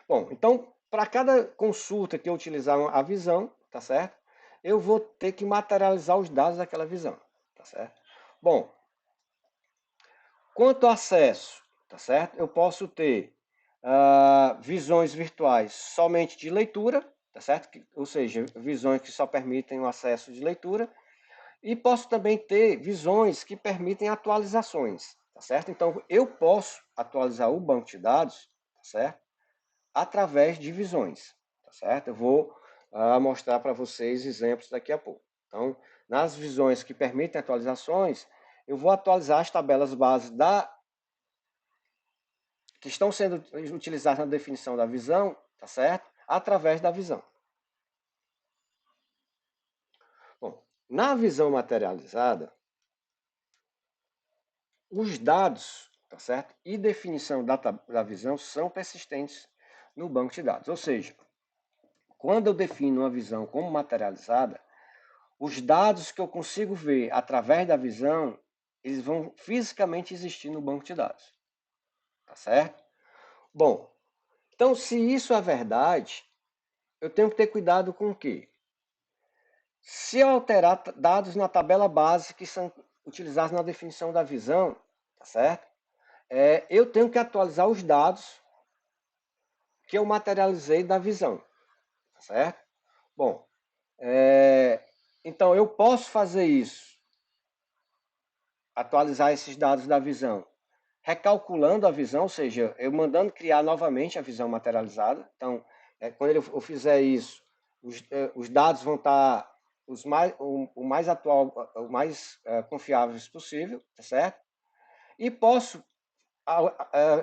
Bom, então, para cada consulta que eu utilizar a visão, tá certo? Eu vou ter que materializar os dados daquela visão, tá certo? Bom, quanto ao acesso, tá certo? Eu posso ter visões virtuais somente de leitura, tá certo? Ou seja, visões que só permitem o acesso de leitura. E posso também ter visões que permitem atualizações, tá certo? Então, eu posso atualizar o banco de dados, tá certo? Através de visões, tá certo? Eu vou mostrar para vocês exemplos daqui a pouco. Então, nas visões que permitem atualizações, eu vou atualizar as tabelas bases que estão sendo utilizadas na definição da visão, tá certo? Através da visão. Bom, na visão materializada, os dados, tá certo? E definição da visão são persistentes no banco de dados. Ou seja, quando eu defino uma visão como materializada, os dados que eu consigo ver através da visão, eles vão fisicamente existir no banco de dados. Tá certo? Bom, então se isso é verdade, eu tenho que ter cuidado com o quê? Se eu alterar dados na tabela base que são utilizados na definição da visão, tá certo? Eu tenho que atualizar os dados que eu materializei da visão, tá certo? Bom, então eu posso fazer isso, atualizar esses dados da visão, recalculando a visão, ou seja, eu mandando criar novamente a visão materializada. Então, quando eu fizer isso, os dados vão estar o mais atual, o mais confiáveis possível, tá certo? E posso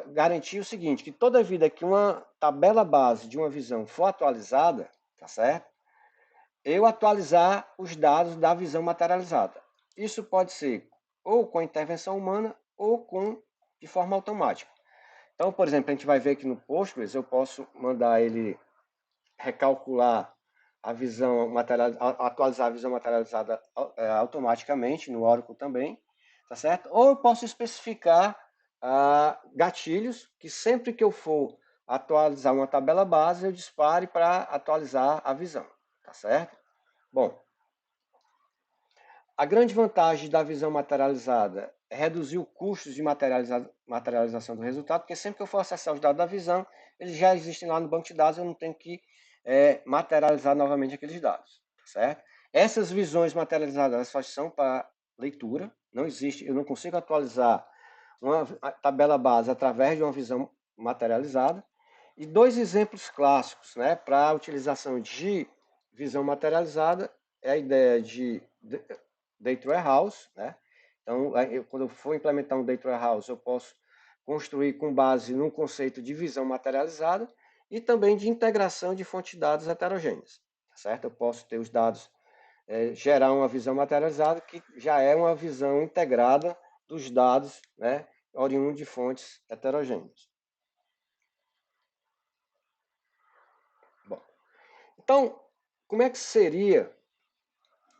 garantir o seguinte, que toda vida que uma tabela base de uma visão for atualizada, tá certo? Eu atualizar os dados da visão materializada. Isso pode ser ou com a intervenção humana ou de forma automática. Então, por exemplo, a gente vai ver aqui no Postgres, eu posso mandar ele recalcular a visão atualizar a visão materializada automaticamente, no Oracle também, tá certo? Ou eu posso especificar gatilhos que sempre que eu for atualizar uma tabela base, eu dispare para atualizar a visão, tá certo? Bom, a grande vantagem da visão materializada é reduzir o custo de materialização do resultado, porque sempre que eu for acessar os dados da visão, eles já existem lá no banco de dados, eu não tenho que materializar novamente aqueles dados, certo? Essas visões materializadas só são para leitura, não existe, eu não consigo atualizar uma tabela base através de uma visão materializada. E dois exemplos clássicos, né, para a utilização de visão materializada é a ideia de Data Warehouse, né? Então, quando eu for implementar um Data Warehouse, eu posso construir com base num conceito de visão materializada e também de integração de fontes de dados heterogêneas, tá certo? Eu posso ter os dados, gerar uma visão materializada que já é uma visão integrada dos dados, né, oriundos de fontes heterogêneas. Bom, então, como é que seria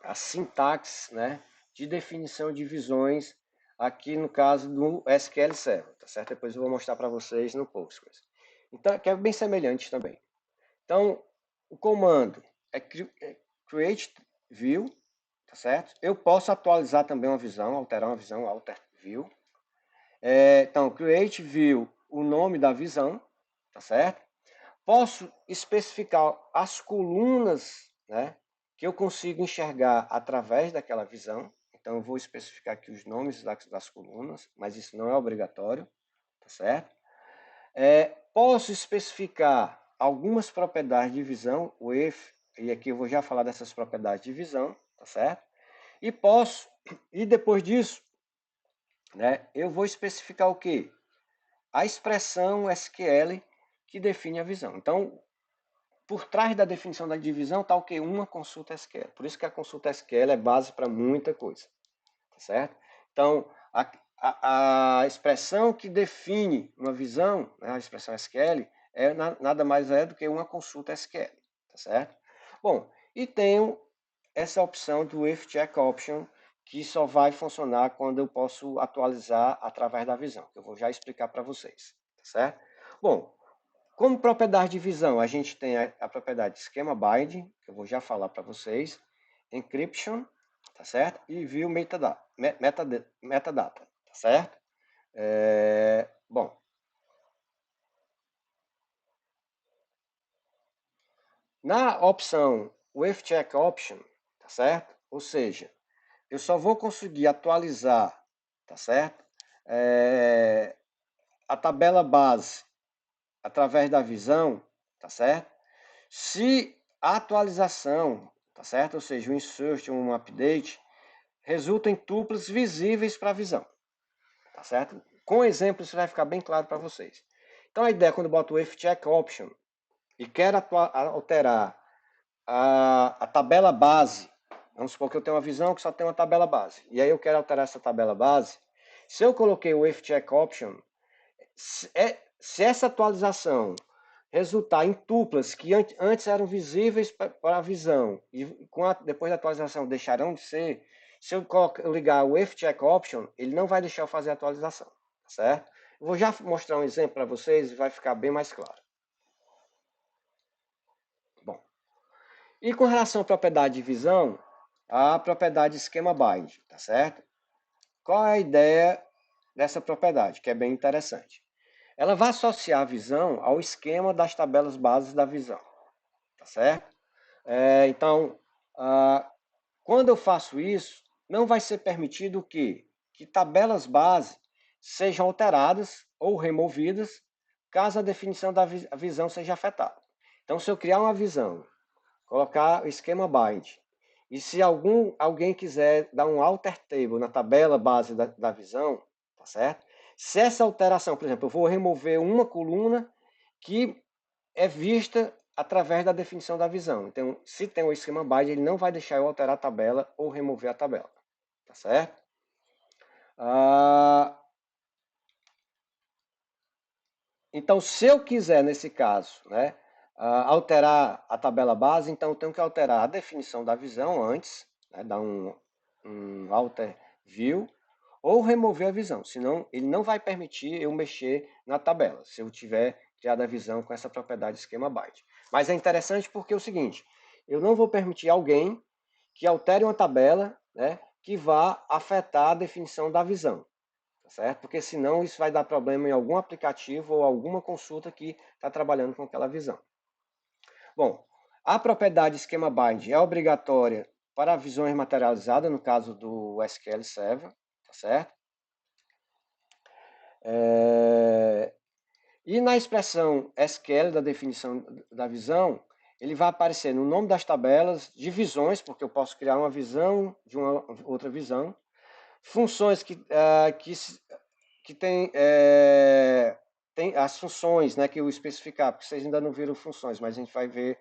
a sintaxe, né, de definição de visões aqui no caso do SQL Server, tá certo? Depois eu vou mostrar para vocês no Postgres. Então, que é bem semelhante também. Então, o comando é create view, tá certo? Eu posso atualizar também uma visão, alterar uma visão, alter view. Então, create view, o nome da visão, tá certo? Posso especificar as colunas, né, que eu consigo enxergar através daquela visão. Então, eu vou especificar aqui os nomes das colunas, mas isso não é obrigatório, tá certo? Posso especificar algumas propriedades de visão, o if, e aqui eu vou já falar dessas propriedades de visão, tá certo? E depois disso, né, eu vou especificar o quê? A expressão SQL que define a visão. Então, por trás da definição da divisão está o quê? Uma consulta SQL. Por isso que a consulta SQL é base para muita coisa, tá certo? Então, a expressão que define uma visão, né, a expressão SQL, nada mais é do que uma consulta SQL, tá certo? Bom, e tenho essa opção do if check option, que só vai funcionar quando eu posso atualizar através da visão, que eu vou já explicar para vocês, tá certo? Bom, como propriedade de visão, a gente tem a propriedade schema binding, que eu vou já falar para vocês, encryption, tá certo? E view metadata, tá certo? Bom, na opção with check option, tá certo? Ou seja, eu só vou conseguir atualizar, tá certo? A tabela base através da visão, tá certo? Se a atualização, tá certo? Ou seja, um insert, um update, resulta em tuplas visíveis para a visão, tá certo? Com exemplos isso vai ficar bem claro para vocês. Então a ideia quando eu boto o if check option e quero alterar a tabela base, vamos supor que eu tenho uma visão que só tem uma tabela base, e aí eu quero alterar essa tabela base, se eu coloquei o if check option, se essa atualização resultar em tuplas que antes eram visíveis para a visão e depois da atualização deixarão de ser, se eu ligar o if check option, ele não vai deixar eu fazer a atualização, tá certo? Eu vou já mostrar um exemplo para vocês e vai ficar bem mais claro. Bom, e com relação à propriedade de visão, a propriedade schema bind, tá certo? Qual é a ideia dessa propriedade, que é bem interessante? Ela vai associar a visão ao esquema das tabelas bases da visão, tá certo? Então, quando eu faço isso, não vai ser permitido que tabelas base sejam alteradas ou removidas caso a definição da visão seja afetada. Então, se eu criar uma visão, colocar o esquema bind, e se alguém quiser dar um alter table na tabela base da visão, tá certo? Se essa alteração, por exemplo, eu vou remover uma coluna que é vista através da definição da visão. Então, se tem o esquema bind, ele não vai deixar eu alterar a tabela ou remover a tabela, tá certo? Então, se eu quiser, nesse caso, né, alterar a tabela base, então eu tenho que alterar a definição da visão antes, né, dar um alter view, ou remover a visão, senão ele não vai permitir eu mexer na tabela, se eu tiver criado a visão com essa propriedade esquema byte. Mas é interessante porque é o seguinte, eu não vou permitir alguém que altere uma tabela, né, que vá afetar a definição da visão, tá certo? Porque senão isso vai dar problema em algum aplicativo ou alguma consulta que está trabalhando com aquela visão. Bom, a propriedade esquema bind é obrigatória para visões materializadas, no caso do SQL Server, tá certo? E na expressão SQL da definição da visão, ele vai aparecer no nome das tabelas, divisões, porque eu posso criar uma visão de uma outra visão, funções que tem tem as funções, né, que eu especificar, porque vocês ainda não viram funções, mas a gente vai ver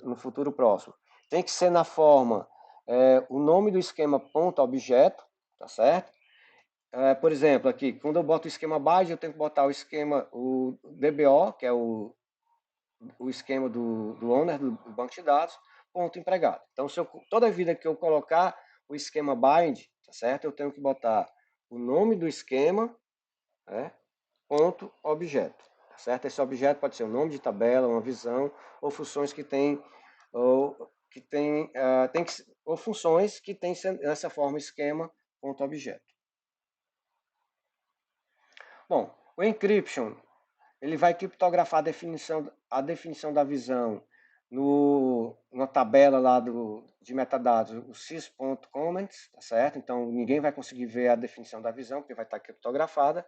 no futuro próximo. Tem que ser na forma o nome do esquema ponto objeto, tá certo? Por exemplo, aqui, quando eu boto o esquema base, eu tenho que botar o DBO, que é o esquema do owner do banco de dados, ponto empregado. Então, toda vida que eu colocar o esquema bind, tá certo? Eu tenho que botar o nome do esquema, né, ponto objeto, tá certo? Esse objeto pode ser um nome de tabela, uma visão, ou funções que tem ou funções que tem nessa forma esquema ponto objeto. Bom, o encryption ele vai criptografar a definição da visão na tabela lá de metadados, o sys.comments, tá certo? Então ninguém vai conseguir ver a definição da visão, porque vai estar criptografada.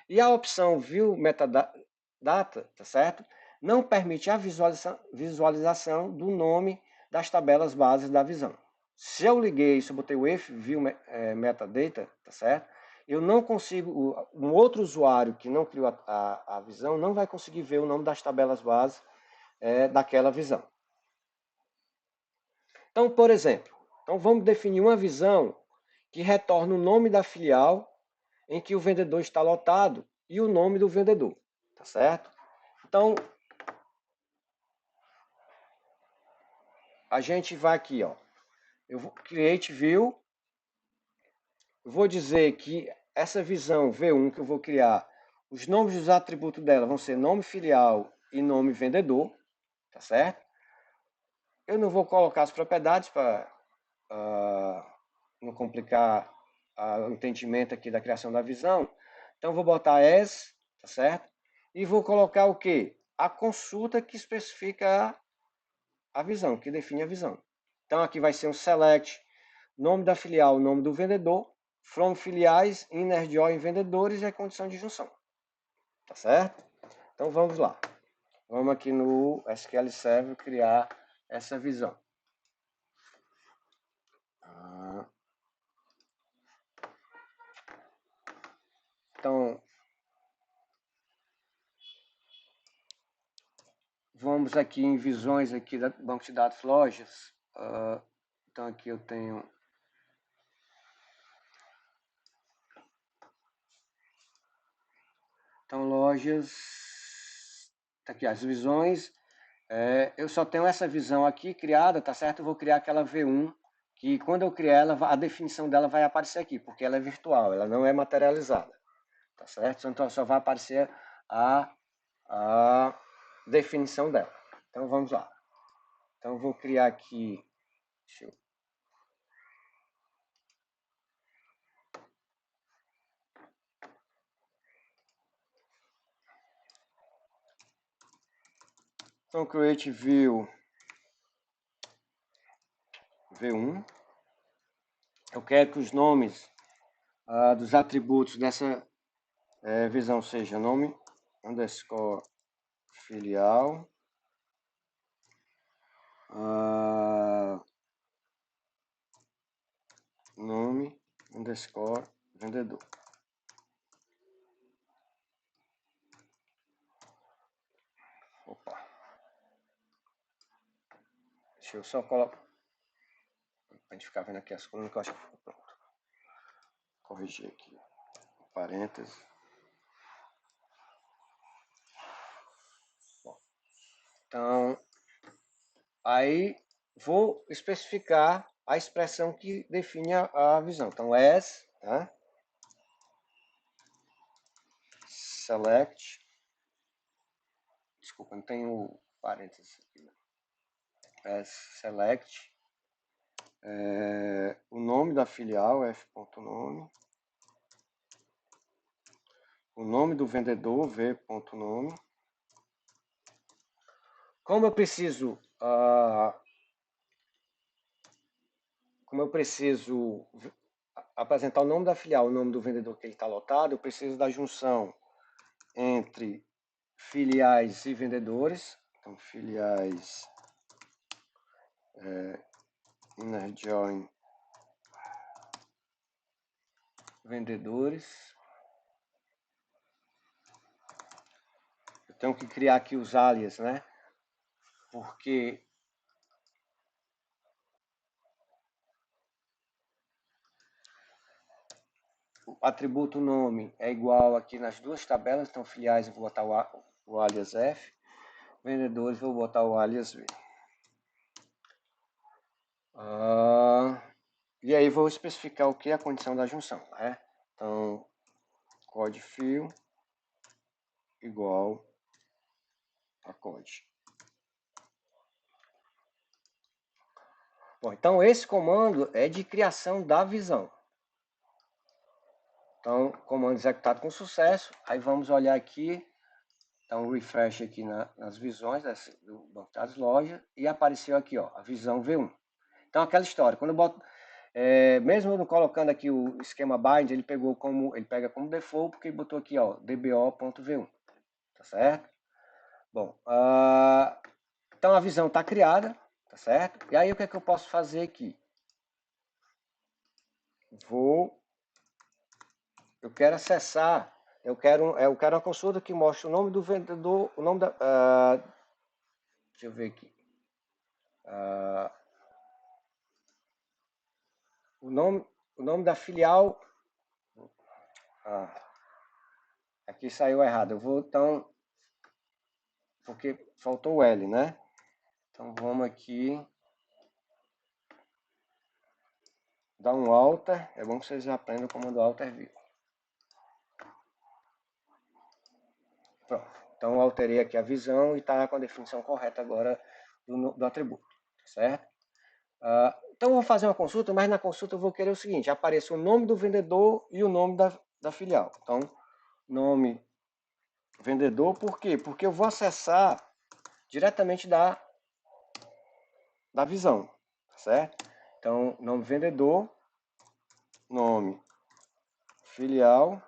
E a opção View Metadata, tá certo? Não permite a visualização do nome das tabelas bases da visão. Se eu liguei, se eu botei o if View Metadata, tá certo? Eu não consigo, um outro usuário que não criou a visão não vai conseguir ver o nome das tabelas bases daquela visão. Então, por exemplo, vamos definir uma visão que retorna o nome da filial em que o vendedor está lotado e o nome do vendedor, tá certo? Então, a gente vai aqui, ó, eu vou create view, eu vou dizer que essa visão V1 que eu vou criar, os nomes dos atributos dela vão ser nome filial e nome vendedor, tá certo? Eu não vou colocar as propriedades para não complicar o entendimento aqui da criação da visão. Então, vou botar as, tá certo? E vou colocar o quê? A consulta que especifica a visão, que define a visão. Então, aqui vai ser um select, nome da filial, nome do vendedor, from filiais, inner join vendedores e a condição de junção. Tá certo? Então, vamos lá. Vamos aqui no SQL Server criar essa visão. Então, vamos aqui em visões aqui da banco de dados lojas. Então, aqui eu tenho lojas, tá aqui as visões. Eu só tenho essa visão aqui criada, tá certo? Eu vou criar aquela V1, que quando eu criar ela, a definição dela vai aparecer aqui, porque ela é virtual, ela não é materializada, tá certo? Então só vai aparecer a definição dela. Então vamos lá. Então eu vou criar aqui, então create view V1. Eu quero que os nomes dos atributos dessa visão seja nome underscore filial, nome underscore vendedor. Opa. Deixa eu só colocar. A gente ficar vendo aqui as colunas que eu acho que ficou pronto. Corrigir aqui. Parênteses. Bom, então, aí vou especificar a expressão que define a visão. Então, as, tá? Select. Desculpa, não tenho parênteses aqui. As select. O nome da filial, f.nome. O nome do vendedor, v.nome. Como eu preciso apresentar o nome da filial, o nome do vendedor que ele está lotado, eu preciso da junção entre filiais e vendedores. Então, filiais inner join vendedores. tenho que criar aqui os alias, né? Porque o atributo nome é igual aqui nas duas tabelas, então filiais eu vou botar o alias F, vendedores vou botar o alias V. E aí vou especificar o que é a condição da junção, né? Então, code fill igual a code. Bom, então esse comando é de criação da visão. Então, comando executado com sucesso. Aí vamos olhar aqui, então refresh aqui nas visões do banco de dados loja e apareceu aqui, ó, a visão V1. Então aquela história, quando eu boto, mesmo eu não colocando aqui o esquema bind, ele pega como default porque ele botou aqui, ó, dbo.v1, tá certo? Bom, então a visão está criada, tá certo? E aí o que é que eu posso fazer aqui? Eu quero acessar, eu quero uma consulta que mostre o nome do vendedor, o nome da, deixa eu ver aqui, o nome da filial, aqui saiu errado, eu vou então, porque faltou o L, né? Então vamos aqui, dar um Alter, é bom que vocês aprendam o comando Alter view. Pronto, então eu alterei aqui a visão e está com a definição correta agora do atributo, certo? Então eu vou fazer uma consulta, mas na consulta eu vou querer o seguinte, apareça o nome do vendedor e o nome da filial. Então, nome vendedor, por quê? Porque eu vou acessar diretamente da visão, certo? Então, nome vendedor, nome filial,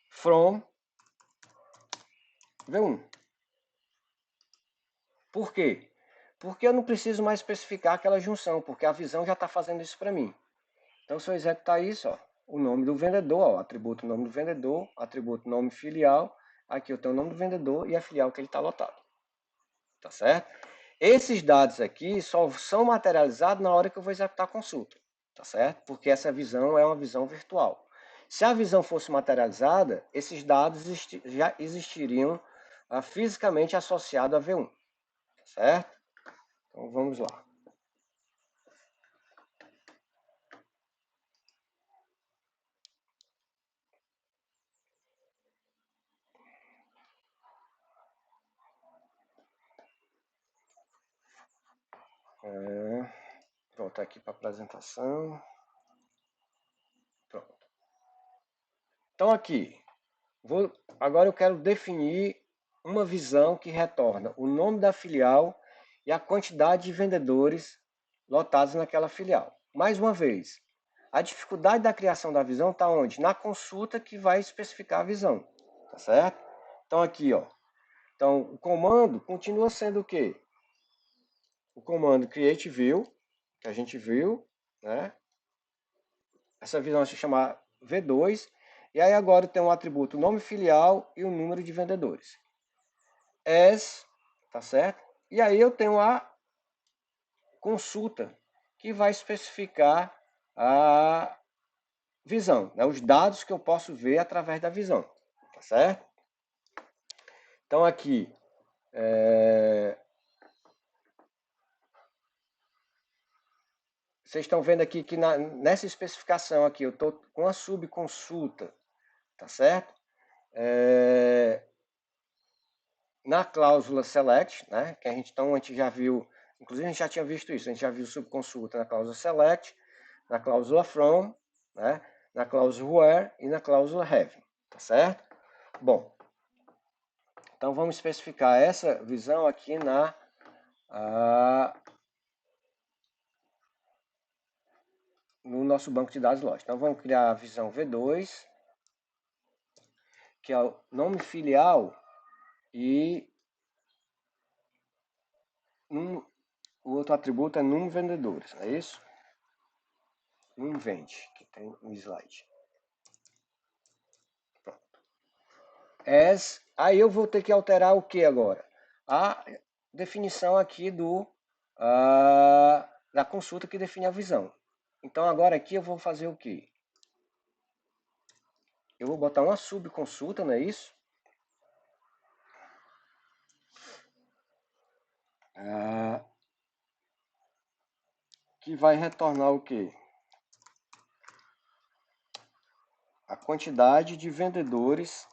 from V1. Por quê? Porque eu não preciso mais especificar aquela junção, porque a visão já está fazendo isso para mim. Então, se eu executar isso, ó, o nome do vendedor, ó, atributo nome do vendedor, atributo nome filial, aqui eu tenho o nome do vendedor e a filial que ele está lotado. Tá certo? Esses dados aqui só são materializados na hora que eu vou executar a consulta. Tá certo? Porque essa visão é uma visão virtual. Se a visão fosse materializada, esses dados já existiriam fisicamente associados a V1. Tá certo? Então vamos lá. Voltar aqui para a apresentação. Pronto. Então aqui, agora eu quero definir uma visão que retorna o nome da filial e a quantidade de vendedores lotados naquela filial. Mais uma vez, a dificuldade da criação da visão está onde? Na consulta que vai especificar a visão, tá certo? Então aqui, ó, então o comando continua sendo o quê? O comando create view, que a gente viu, né? Essa visão se chama V2, e aí agora tem um atributo nome filial e o número de vendedores. As, tá certo? E aí eu tenho a consulta, que vai especificar a visão, né? Os dados que eu posso ver através da visão, tá certo? Então aqui, vocês estão vendo aqui que nessa especificação aqui, eu estou com a subconsulta, tá certo? Na cláusula select, né? Que a gente já viu, inclusive a gente já tinha visto isso, a gente já viu subconsulta na cláusula select, na cláusula from, né? Na cláusula where e na cláusula have, tá certo? Bom, então vamos especificar essa visão aqui no nosso banco de dados loja. Então vamos criar a visão V2, que é o nome filial e o outro atributo é num vendedores, não é isso? Num vende, que tem um slide. Pronto. as, aí eu vou ter que alterar o que agora? A definição aqui da consulta que define a visão. Então agora aqui eu vou fazer o que? Eu vou botar uma subconsulta, não é isso? Que vai retornar o que? A quantidade de vendedores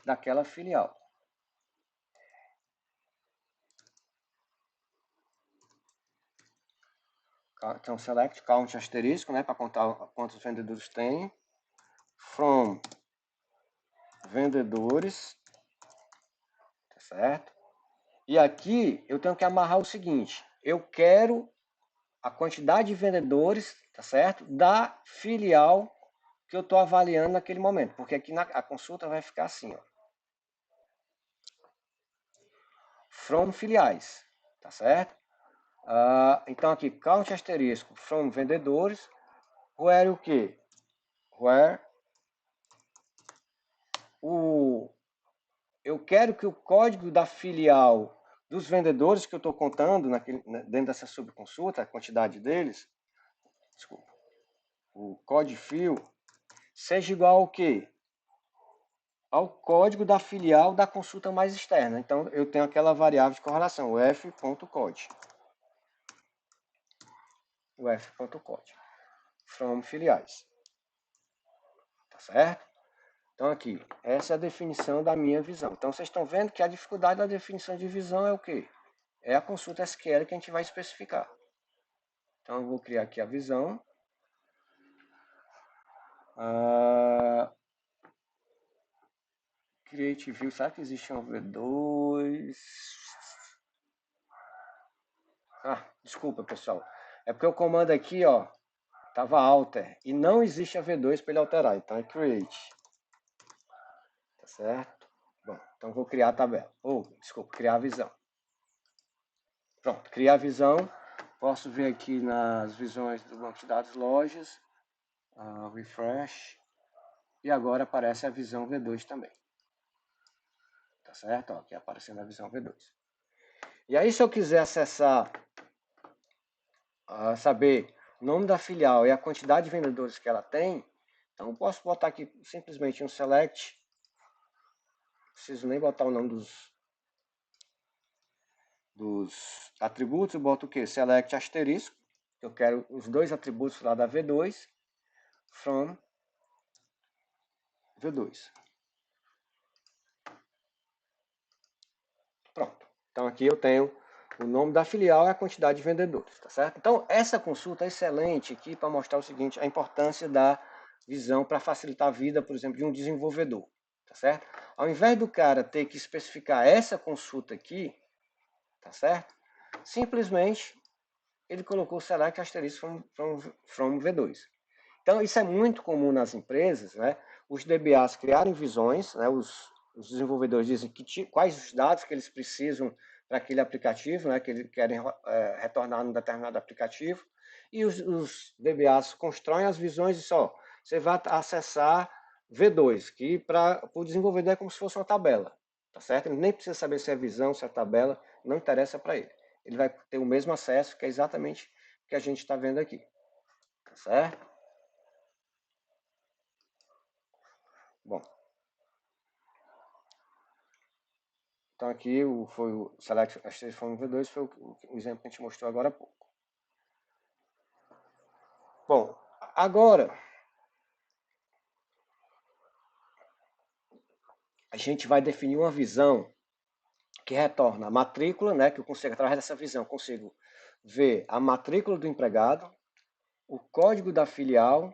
daquela filial. Então, select count asterisco, né, para contar quantos vendedores tem. From vendedores, tá certo? E aqui eu tenho que amarrar o seguinte: eu quero a quantidade de vendedores, tá certo? Da filial que eu estou avaliando naquele momento, porque aqui a consulta vai ficar assim, ó. From filiais, tá certo? Então aqui, count asterisco, from vendedores, where o quê? Where eu quero que o código da filial dos vendedores que eu estou contando dentro dessa subconsulta, a quantidade deles, desculpa, o code fill, seja igual ao quê? Ao código da filial da consulta mais externa. Então, eu tenho aquela variável de correlação, o f.code. O f.code. From filiais. Tá certo? Então, aqui, essa é a definição da minha visão. Então, vocês estão vendo que a dificuldade da definição de visão é o quê? É a consulta SQL que a gente vai especificar. Então, eu vou criar aqui a visão. Create view, será que existe um V2? Desculpa, pessoal. É porque o comando aqui, ó, tava alter e não existe a V2 para ele alterar. Então é create. Tá certo? Bom, então vou criar a tabela. Desculpa, criar a visão. Pronto, criar a visão. Posso ver aqui nas visões do banco de dados lojas. Refresh. E agora aparece a visão V2 também. Tá certo? Ó, aqui aparecendo a visão V2. E aí, se eu quiser acessar, saber o nome da filial e a quantidade de vendedores que ela tem, então eu posso botar aqui simplesmente um select. Não preciso nem botar o nome dos atributos. Eu boto o que? Select asterisco. Eu quero os dois atributos lá da V2. From V2. Pronto. Então aqui eu tenho o nome da filial e a quantidade de vendedores, tá certo? Então essa consulta é excelente aqui para mostrar o seguinte, a importância da visão para facilitar a vida, por exemplo, de um desenvolvedor, tá certo? Ao invés do cara ter que especificar essa consulta aqui, tá certo? Simplesmente ele colocou select asterisco from V2. Então isso é muito comum nas empresas, né? Os DBAs criarem visões, né? Os desenvolvedores dizem quais os dados que eles precisam para aquele aplicativo, né? Que eles querem retornar num determinado aplicativo, e os DBAs constroem as visões e só você vai acessar V2, que para o desenvolvedor é como se fosse uma tabela, tá certo? Ele nem precisa saber se é visão, se é tabela, não interessa para ele. Ele vai ter o mesmo acesso, que é exatamente o que a gente está vendo aqui, tá certo? Bom, então aqui foi o Select Asterisco from V2, foi o exemplo que a gente mostrou agora há pouco. Bom, agora a gente vai definir uma visão que retorna a matrícula, né, que eu consigo, através dessa visão, consigo ver a matrícula do empregado, o código da filial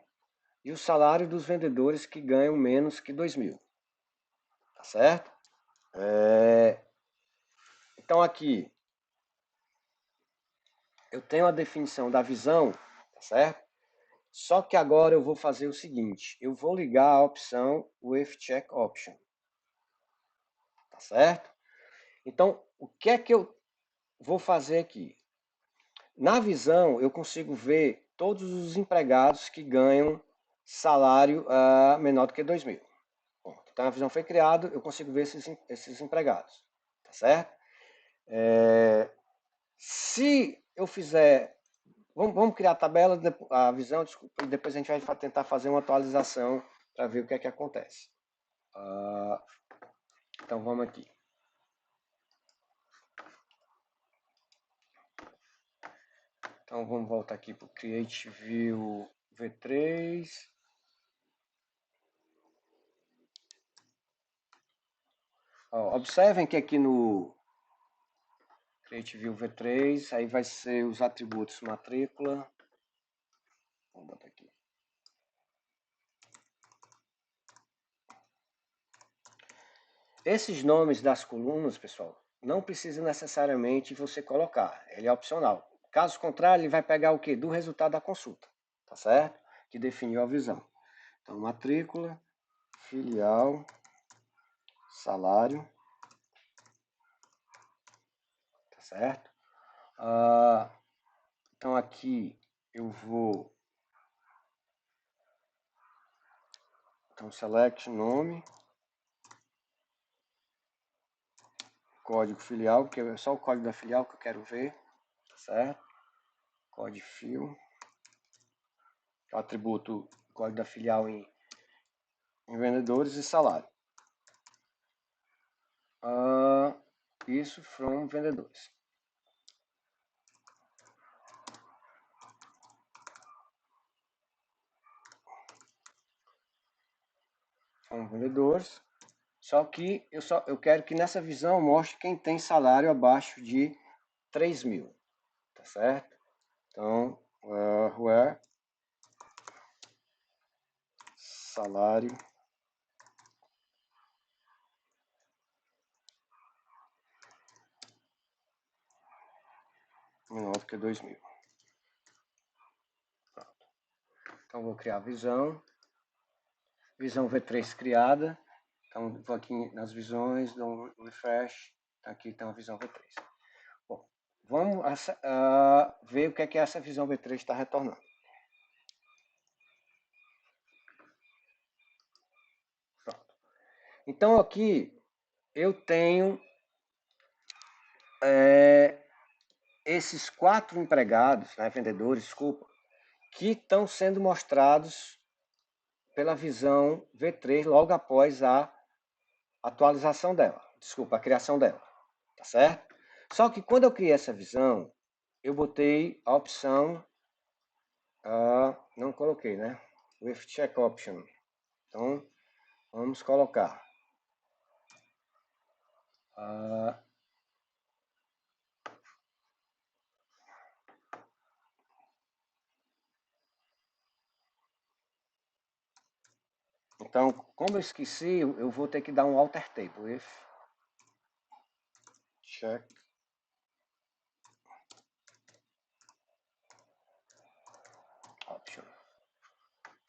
e o salário dos vendedores que ganham menos que 2.000. Tá certo? Então aqui eu tenho a definição da visão, tá certo? Só que agora eu vou fazer o seguinte, eu vou ligar a opção with check option, tá certo? Então, o que é que eu vou fazer aqui? Na visão, eu consigo ver todos os empregados que ganham salário menor do que 2.000. Então a visão foi criada, eu consigo ver esses empregados, tá certo? Se eu fizer, vamos criar a tabela, a visão, desculpa, e depois a gente vai tentar fazer uma atualização para ver o que é que acontece. Então vamos aqui. Então vamos voltar aqui para o Create View V3. Observem que aqui no Create View V3, aí vai ser os atributos matrícula. Vamos botar aqui. Esses nomes das colunas, pessoal, não precisa necessariamente você colocar, ele é opcional. Caso contrário, ele vai pegar o quê? Do resultado da consulta, tá certo? Que definiu a visão. Então, matrícula, filial, salário, tá certo? Então, aqui eu vou... Então, select nome, código filial, porque é só o código da filial que eu quero ver, tá certo? Código fio, atributo código da filial em vendedores e salário. Isso from vendedores. From vendedores. Só que eu quero que nessa visão mostre quem tem salário abaixo de 3.000, tá certo? Então, where salário menor do que 2.000. Pronto. Então vou criar a visão V3 criada. Então vou aqui nas visões, dou um refresh, aqui tem uma visão V3. Bom, vamos ver o que é que essa visão V3 está retornando. Pronto. Então aqui eu tenho esses 4 empregados, né, vendedores, desculpa, que estão sendo mostrados pela visão V3 logo após a atualização dela, desculpa, a criação dela, tá certo? Só que quando eu criei essa visão, eu botei a opção, não coloquei, né? With check option. Então, vamos colocar. Então, como eu esqueci, eu vou ter que dar um alter table. If check option.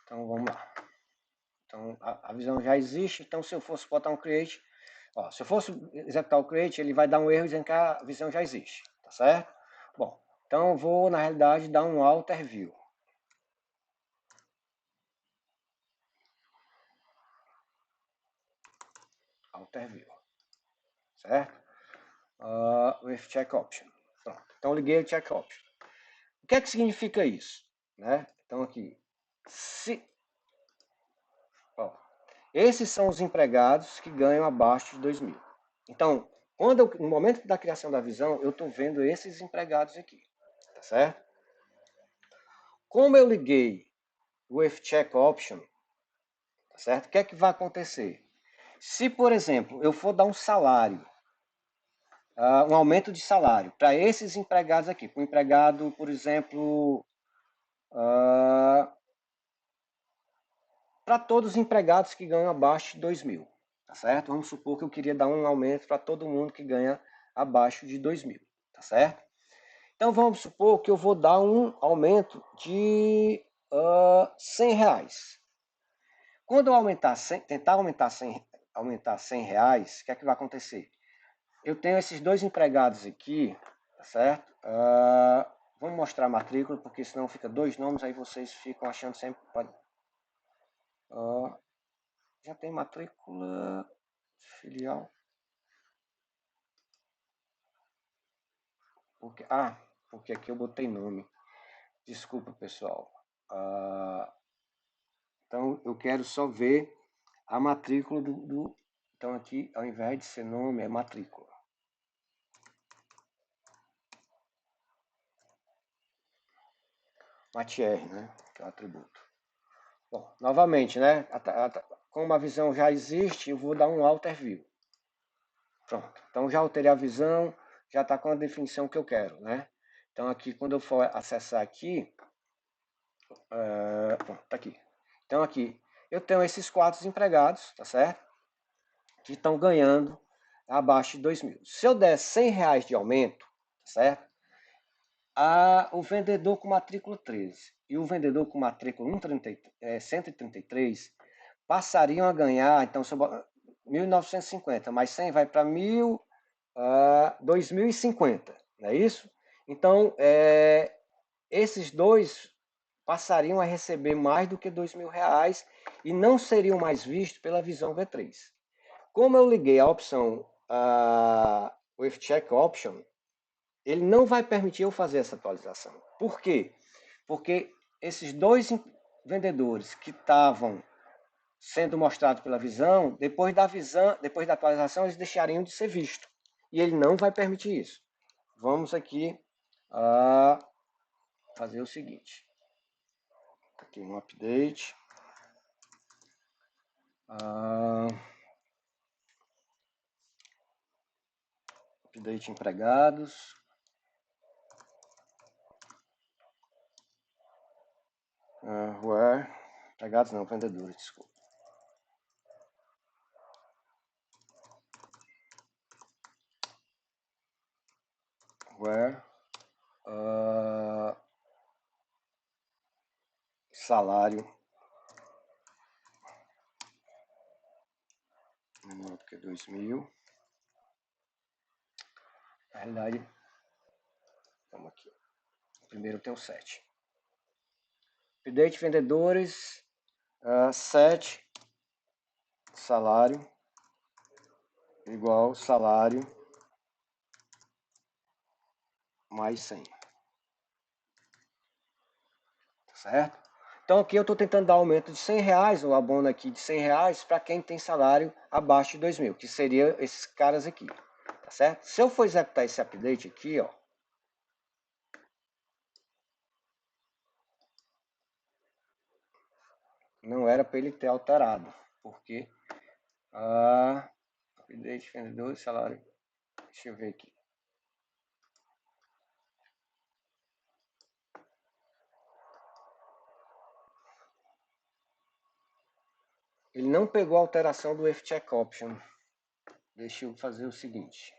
Então, vamos lá. Então, a visão já existe. Então, se eu fosse botar um create, se eu fosse executar o create, ele vai dar um erro dizendo que a visão já existe, tá certo? Bom, então eu vou, na realidade, dar um alter view. Alter view, certo? With check option. Pronto. Então, eu liguei o check option. O que é que significa isso? Né? Então, aqui, esses são os empregados que ganham abaixo de 2.000. Então, no momento da criação da visão, eu estou vendo esses empregados aqui, tá certo? Como eu liguei o with check option, tá certo? O que é que vai acontecer? Se, por exemplo, eu for dar um salário, um aumento de salário para esses empregados aqui, para o empregado, por exemplo, para todos os empregados que ganham abaixo de 2.000, tá certo? Vamos supor que eu queria dar um aumento para todo mundo que ganha abaixo de 2.000, tá certo? Então vamos supor que eu vou dar um aumento de R$100. Quando eu tentar aumentar 100 reais, o que é que vai acontecer? Eu tenho esses 2 empregados aqui, tá certo? Vamos mostrar a matrícula, porque senão fica 2 nomes, aí vocês ficam achando sempre... já tem matrícula filial. Porque aqui eu botei nome. Desculpa, pessoal. Então, eu quero só ver a matrícula Então, aqui, ao invés de ser nome, é matrícula. Matier, né? Que é o atributo. Bom, novamente, né? Como a visão já existe, eu vou dar um alter view. Pronto. Então, já alterei a visão, já está com a definição que eu quero, né? Então, aqui, quando eu for acessar aqui, pronto, tá aqui. Então, aqui, eu tenho esses 4 empregados, tá certo? Que estão ganhando abaixo de 2.000. Se eu der R$100 de aumento, tá certo? O vendedor com matrícula 13 e o vendedor com matrícula 133 passariam a ganhar, então, 1.950, mais 100 vai para 2.050, não é isso? Então, esses dois passariam a receber mais do que R$2.000 e não seriam mais vistos pela visão V3. Como eu liguei a opção with check option, ele não vai permitir eu fazer essa atualização. Por quê? Porque esses dois vendedores que estavam sendo mostrados pela visão, depois da atualização, eles deixariam de ser vistos. E ele não vai permitir isso. Vamos aqui fazer o seguinte. Aqui um update. Update empregados. Where? Empregados não, vendedores, desculpa. Where? Salário menor do que 2.000. Na realidade, vamos aqui. Primeiro tem o 7. Update vendedores, 7, salário, igual salário, mais 100. Certo? Então aqui eu estou tentando dar aumento de R$100, o abono aqui de R$100 para quem tem salário abaixo de 2.000, que seria esses caras aqui. Tá certo? Se eu for executar esse update aqui, ó, não era para ele ter alterado, porque update vendedor salário, deixa eu ver aqui. Ele não pegou a alteração do F-Check Option. Deixa eu fazer o seguinte.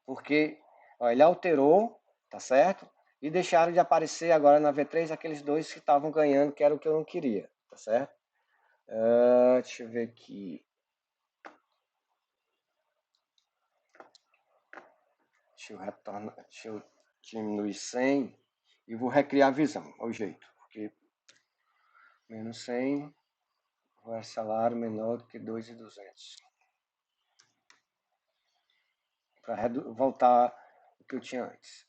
Porque ele alterou, tá certo? E deixaram de aparecer agora na V3 aqueles dois que estavam ganhando, que era o que eu não queria, tá certo? Deixa eu ver aqui. Deixa eu diminuir 100 e vou recriar a visão, ao jeito. Porque menos 100 vai salário menor do que 2.200. Para voltar o que eu tinha antes.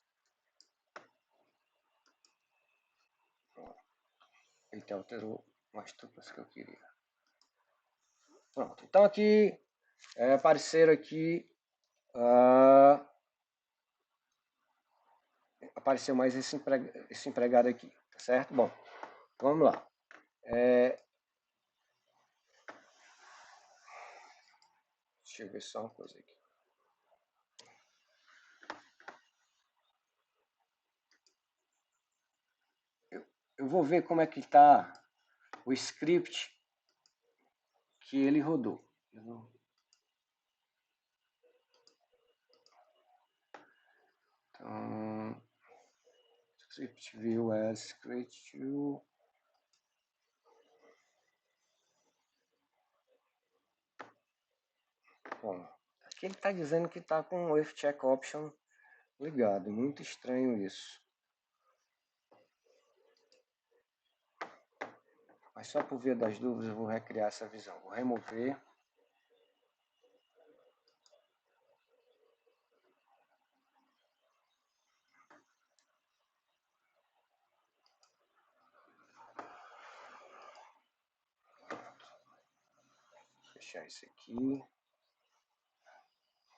Ele alterou mais tupas que eu queria. Pronto. Então aqui apareceram aqui apareceu mais esse empregado aqui, tá certo? Bom, vamos lá. Deixa eu ver só uma coisa aqui. Eu vou ver como é que está o script que ele rodou. Então, script view as script view. Bom, aqui ele está dizendo que está com o F-Check Option ligado. Muito estranho isso. Mas só por via das dúvidas eu vou recriar essa visão. Vou remover. Fechar isso aqui.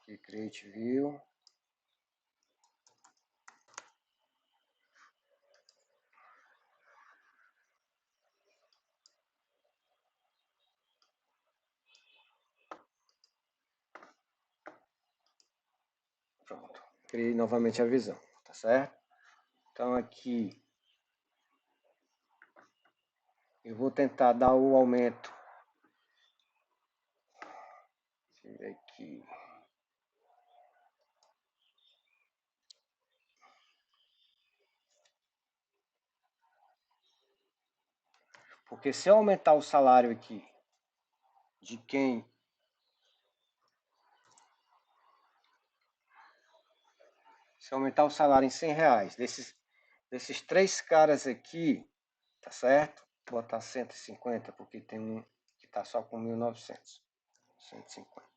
Aqui, Create View. Pronto. Criei novamente a visão, tá certo? Então aqui eu vou tentar dar o aumento. Deixa eu ver aqui. Porque se eu aumentar o salário aqui de quem... Se eu aumentar o salário em 100 reais, desses 3 caras aqui, tá certo? Vou botar 150, porque tem um que tá só com 1.900. 150.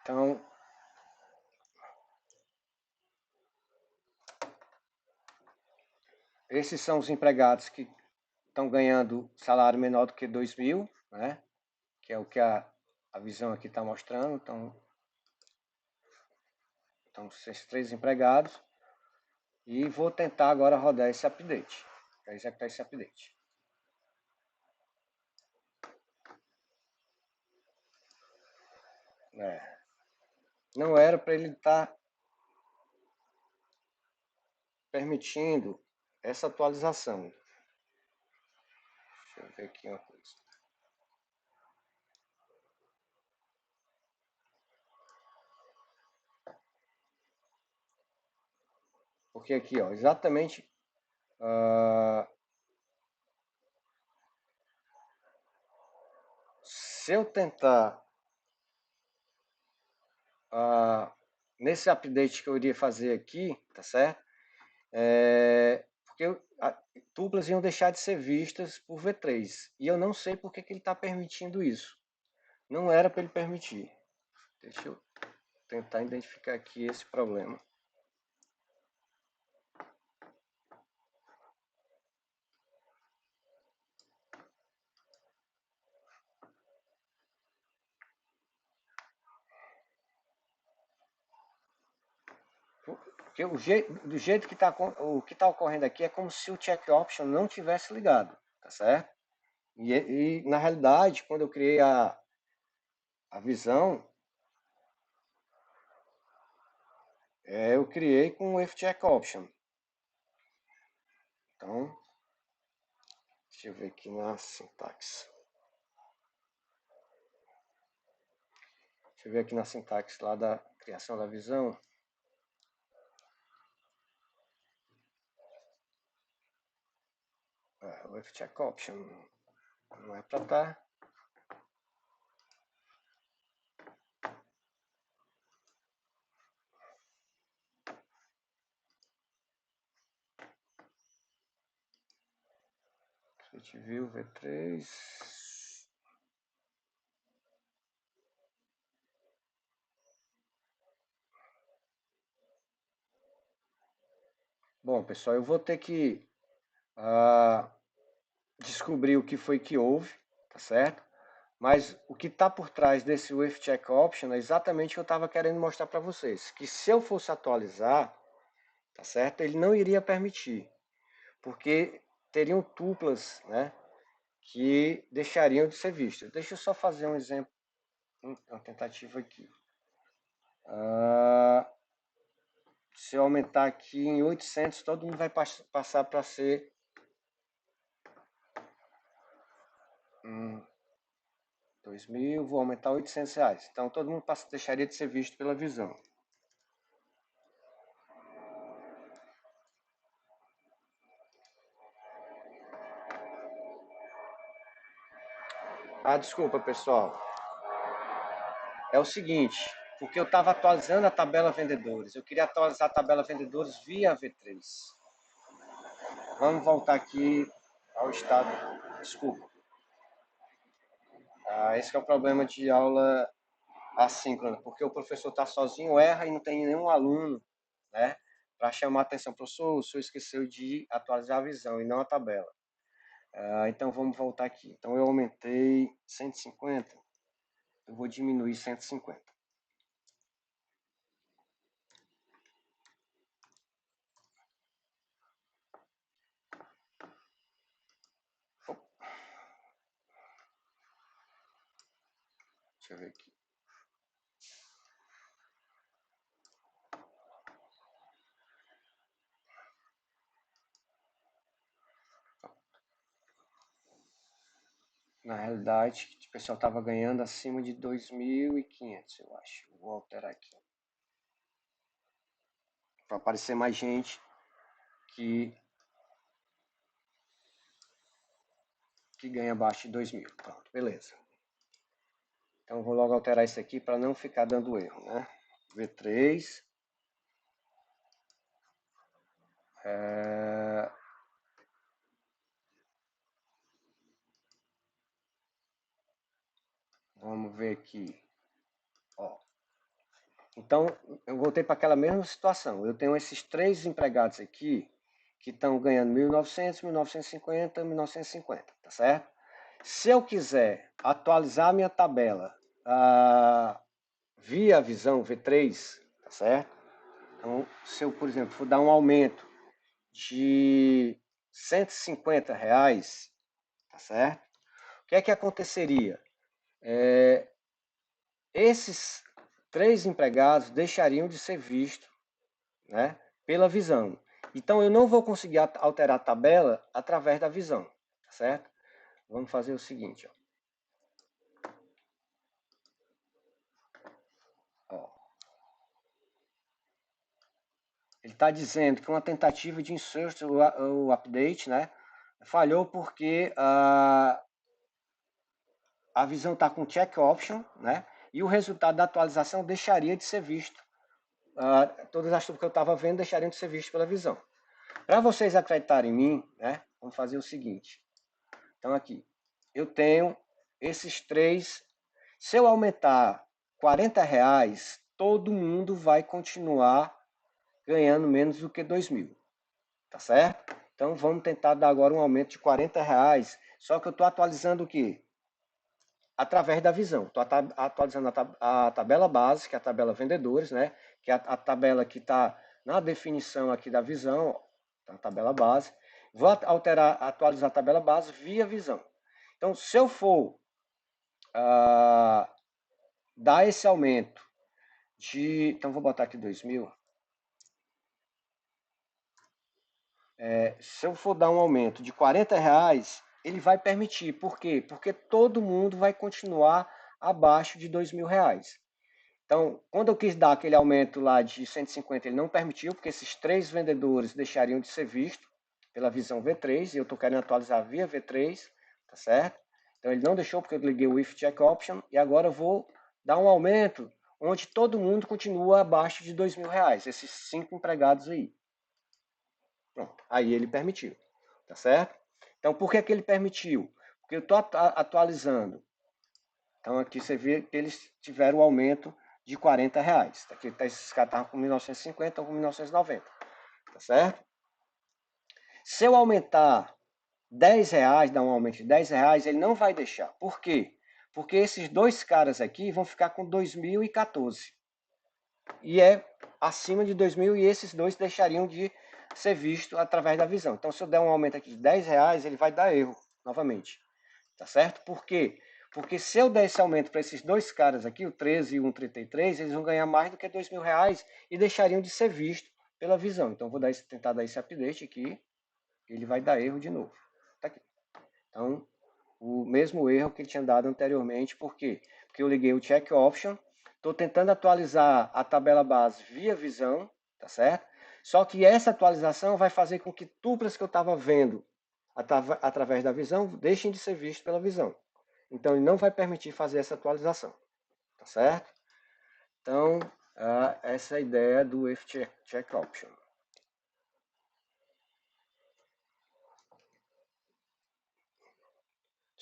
Então, esses são os empregados que estão ganhando salário menor do que 2.000, né? Que é o que a visão aqui está mostrando. Então, esses 3 empregados. E vou tentar agora rodar esse update. Para executar esse update. Não era para ele estar permitindo essa atualização. Deixa eu ver aqui uma coisa. Porque aqui, ó, exatamente se eu tentar nesse update que eu iria fazer aqui, tá certo? Porque tuplas iam deixar de ser vistas por V3. E eu não sei por que ele está permitindo isso. Não era para ele permitir. Deixa eu tentar identificar aqui esse problema. Porque do jeito que o que está ocorrendo aqui é como se o check option não tivesse ligado, tá certo? E na realidade, quando eu criei a visão, eu criei com o if check option. Então, deixa eu ver aqui na sintaxe. Deixa eu ver aqui na sintaxe lá da criação da visão. O if check option não é para estar. A gente viu V3. Bom, pessoal, eu vou ter que descobrir o que foi que houve, tá certo? Mas o que está por trás desse With Check Option é exatamente o que eu estava querendo mostrar para vocês. Que se eu fosse atualizar, tá certo? Ele não iria permitir. Porque teriam tuplas, né? Que deixariam de ser vistas. Deixa eu só fazer um exemplo, uma tentativa aqui. Se eu aumentar aqui em 800, todo mundo vai passar para ser 2.000, vou aumentar 800 reais. Então todo mundo deixaria de ser visto pela visão. Desculpa, pessoal. É o seguinte, porque eu estava atualizando a tabela vendedores. Eu queria atualizar a tabela vendedores via V3. vamos voltar aqui ao estado. Desculpa. Esse é o problema de aula assíncrona, porque o professor está sozinho, erra e não tem nenhum aluno, né? Para chamar a atenção, professor, o senhor esqueceu de atualizar a visão e não a tabela. Então vamos voltar aqui. Então eu aumentei 150, eu vou diminuir 150. Deixa eu ver aqui. Na realidade, o pessoal estava ganhando acima de 2.500, eu acho. Vou alterar aqui. Para aparecer mais gente que ganha abaixo de 2.000. Pronto, beleza. Então vou logo alterar isso aqui para não ficar dando erro, né? V3. Vamos ver aqui. Ó. Então, eu voltei para aquela mesma situação. Eu tenho esses 3 empregados aqui que estão ganhando 1.900, 1.950, 1.950, tá certo? Se eu quiser atualizar a minha tabela via visão V3, tá certo? Então, se eu, por exemplo, for dar um aumento de R$ 150, tá certo? O que é que aconteceria? Esses 3 empregados deixariam de ser vistos, né, pela visão. Então eu não vou conseguir alterar a tabela através da visão, tá certo? Vamos fazer o seguinte, ó. Ele está dizendo que uma tentativa de insert o update, né, falhou porque a visão está com check option, né, e o resultado da atualização deixaria de ser visto. Todas as turmas que eu estava vendo deixariam de ser vistas pela visão. Para vocês acreditarem em mim, né, vamos fazer o seguinte. Então aqui, eu tenho esses 3. Se eu aumentar R$ 40, todo mundo vai continuar ganhando menos do que 2.000. Tá certo? Então vamos tentar dar agora um aumento de R$ 40. Só que eu estou atualizando o quê? Através da visão. Estou atualizando a tabela base, que é a tabela vendedores, né? Que é a tabela que está na definição aqui da visão, ó, a tabela base. Vou atualizar a tabela base via visão. Então, se eu for dar esse aumento de... Então, vou botar aqui 2.000. Se eu for dar um aumento de R$ 40, ele vai permitir. Por quê? Porque todo mundo vai continuar abaixo de R$ 2.000. Então, quando eu quis dar aquele aumento lá de 150, ele não permitiu, porque esses 3 vendedores deixariam de ser vistos pela visão V3, e eu estou querendo atualizar via V3, tá certo? Então, ele não deixou, porque eu liguei o if check option, e agora eu vou dar um aumento onde todo mundo continua abaixo de R$ 2.000, esses 5 empregados aí. Pronto, aí ele permitiu, tá certo? Então, por que ele permitiu? Porque eu estou atualizando. Então, aqui você vê que eles tiveram o aumento de R$ 40. Aqui tá, esses caras estavam com 1.950 ou com 1.990, tá certo? Se eu aumentar R$ 10, dar um aumento de R$ 10, ele não vai deixar. Por quê? Porque esses 2 caras aqui vão ficar com 2.014. E é acima de 2.000 e esses 2 deixariam de ser visto através da visão. Então, se eu der um aumento aqui de R$ 10, ele vai dar erro novamente. Tá certo? Por quê? Porque se eu der esse aumento para esses 2 caras aqui, o 13 e o 133, eles vão ganhar mais do que R$ 2.000 e deixariam de ser visto pela visão. Então, vou tentar dar esse update aqui, ele vai dar erro de novo. Tá aqui. Então, o mesmo erro que ele tinha dado anteriormente, por quê? Porque eu liguei o check option, estou tentando atualizar a tabela base via visão, tá certo? Só que essa atualização vai fazer com que tuplas que eu estava vendo através da visão deixem de ser vistos pela visão. Então, ele não vai permitir fazer essa atualização, tá certo? Então, essa é a ideia do if check option.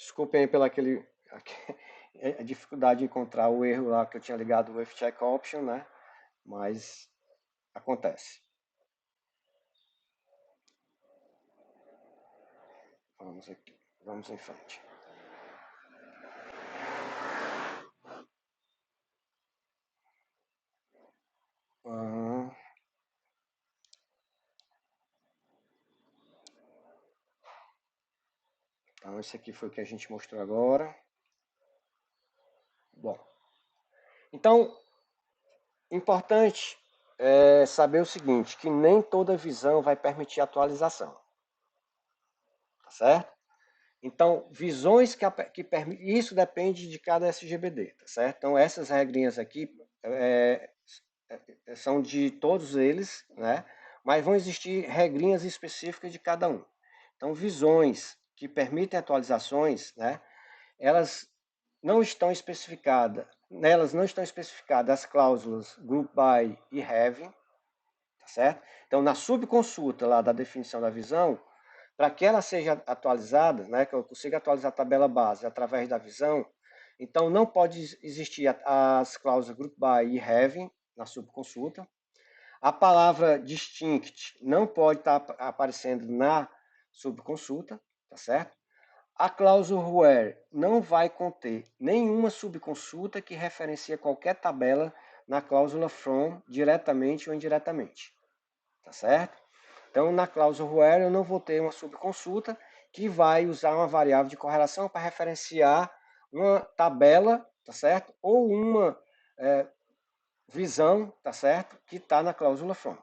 Desculpem aí pela a dificuldade de encontrar o erro lá que eu tinha ligado o Check Option, né? Mas acontece. Vamos aqui, vamos em frente. Então, esse aqui foi o que a gente mostrou agora. Bom, então, importante é saber o seguinte, que nem toda visão vai permitir atualização. Tá certo? Então, visões que permitem... Isso depende de cada SGBD, tá certo? Então, essas regrinhas aqui são de todos eles, né? Mas vão existir regrinhas específicas de cada um. Então, visões que permitem atualizações, né? Elas não estão especificadas, nelas não estão especificadas as cláusulas group by e having, tá certo? Então, na subconsulta lá da definição da visão, para que ela seja atualizada, né, que eu consiga atualizar a tabela base através da visão, então não pode existir as cláusulas group by e having na subconsulta. A palavra distinct não pode estar aparecendo na subconsulta, tá certo? A cláusula where não vai conter nenhuma subconsulta que referencia qualquer tabela na cláusula from, diretamente ou indiretamente, tá certo? Então, na cláusula where eu não vou ter uma subconsulta que vai usar uma variável de correlação para referenciar uma tabela, tá certo? Ou uma visão, tá certo? Que está na cláusula from.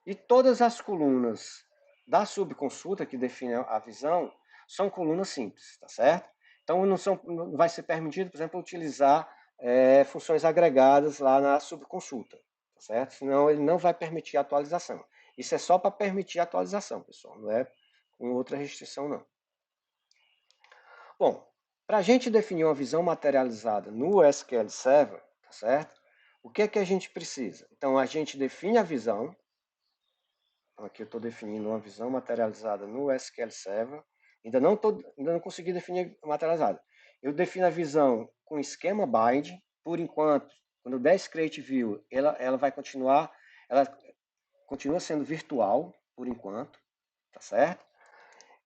E todas as colunas da subconsulta que define a visão são colunas simples, tá certo? Então não vai ser permitido, por exemplo, utilizar funções agregadas lá na subconsulta, tá certo? Senão ele não vai permitir a atualização. Isso é só para permitir a atualização, pessoal, não é com outra restrição não. Bom, para a gente definir uma visão materializada no SQL Server, tá certo? O que é que a gente precisa? Então a gente define a visão. Aqui eu estou definindo uma visão materializada no SQL Server. Ainda não consegui definir materializada. Eu defino a visão com esquema bind. Por enquanto, quando eu der esse create view, ela continua sendo virtual, por enquanto, tá certo?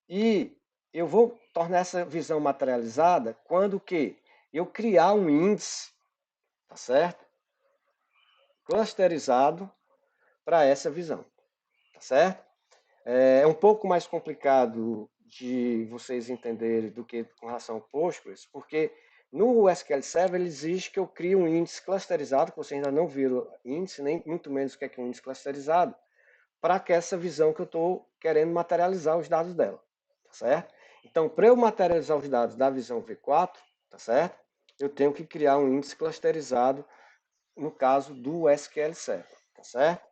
E eu vou tornar essa visão materializada quando que eu criar um índice, tá certo? Clusterizado para essa visão, tá certo? É um pouco mais complicado de vocês entenderem do que com relação ao Postgres, porque no SQL Server ele exige que eu crie um índice clusterizado, que vocês ainda não viram índice, nem muito menos o que é um índice clusterizado, para que essa visão que eu estou querendo materializar os dados dela, tá certo? Então, para eu materializar os dados da visão V4, tá certo? Eu tenho que criar um índice clusterizado, no caso do SQL Server, tá certo?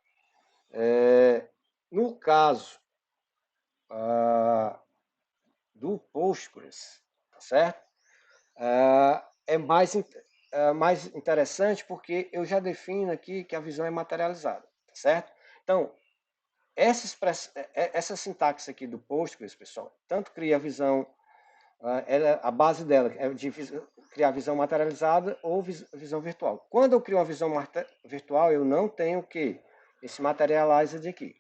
No caso do Postgres, tá certo? É mais interessante porque eu já defino aqui que a visão é materializada, tá certo? Então, essa sintaxe aqui do Postgres, pessoal, tanto cria a visão, a base dela é de criar visão materializada ou visão virtual. Quando eu crio uma visão virtual, eu não tenho o que? Esse materialized aqui.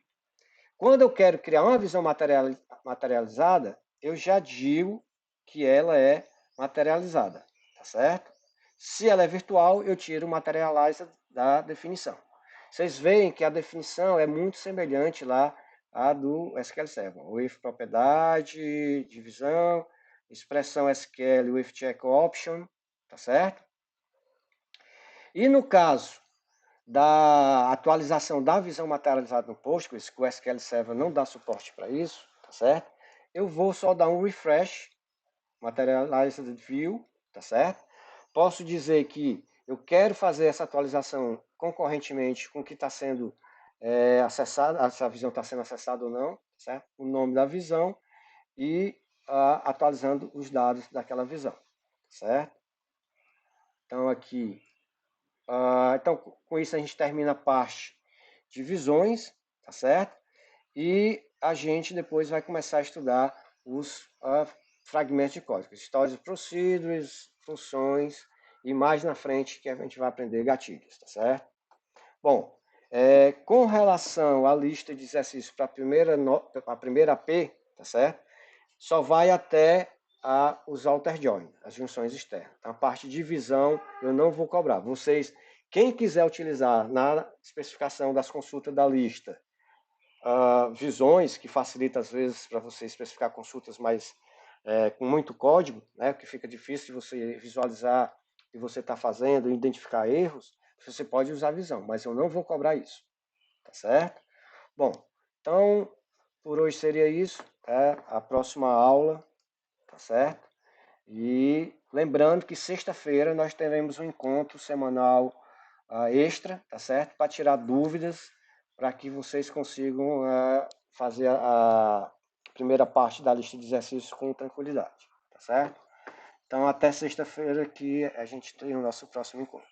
Quando eu quero criar uma visão materializada, eu já digo que ela é materializada, tá certo? Se ela é virtual, eu tiro o materializer da definição. Vocês veem que a definição é muito semelhante lá à do SQL Server. With propriedade, divisão, expressão SQL with check option, tá certo? E no caso da atualização da visão materializada no Postgres, que o SQL Server não dá suporte para isso, tá certo? Eu vou só dar um refresh, materialized view, tá certo? Posso dizer que eu quero fazer essa atualização concorrentemente com o que está sendo acessado, se a visão está sendo acessada ou não, tá certo? O nome da visão e atualizando os dados daquela visão, certo? Então aqui então, com isso a gente termina a parte de visões, tá certo? E a gente depois vai começar a estudar fragmentos de código, stories procedures, funções, e mais na frente que a gente vai aprender gatilhos, tá certo? Bom, com relação à lista de exercícios para a primeira AP, tá certo? Só vai até os outer join, as junções externas. A parte de divisão eu não vou cobrar. Vocês, quem quiser utilizar na especificação das consultas da lista, visões, que facilita às vezes para você especificar consultas mais com muito código, né, que fica difícil de você visualizar o que você está fazendo e identificar erros, você pode usar visão, mas eu não vou cobrar isso, tá certo? Bom, então por hoje seria isso, a próxima aula, tá certo? E lembrando que sexta-feira nós teremos um encontro semanal extra, tá certo? Para tirar dúvidas, para que vocês consigam fazer a primeira parte da lista de exercícios com tranquilidade, tá certo? Então até sexta-feira que a gente tem o nosso próximo encontro.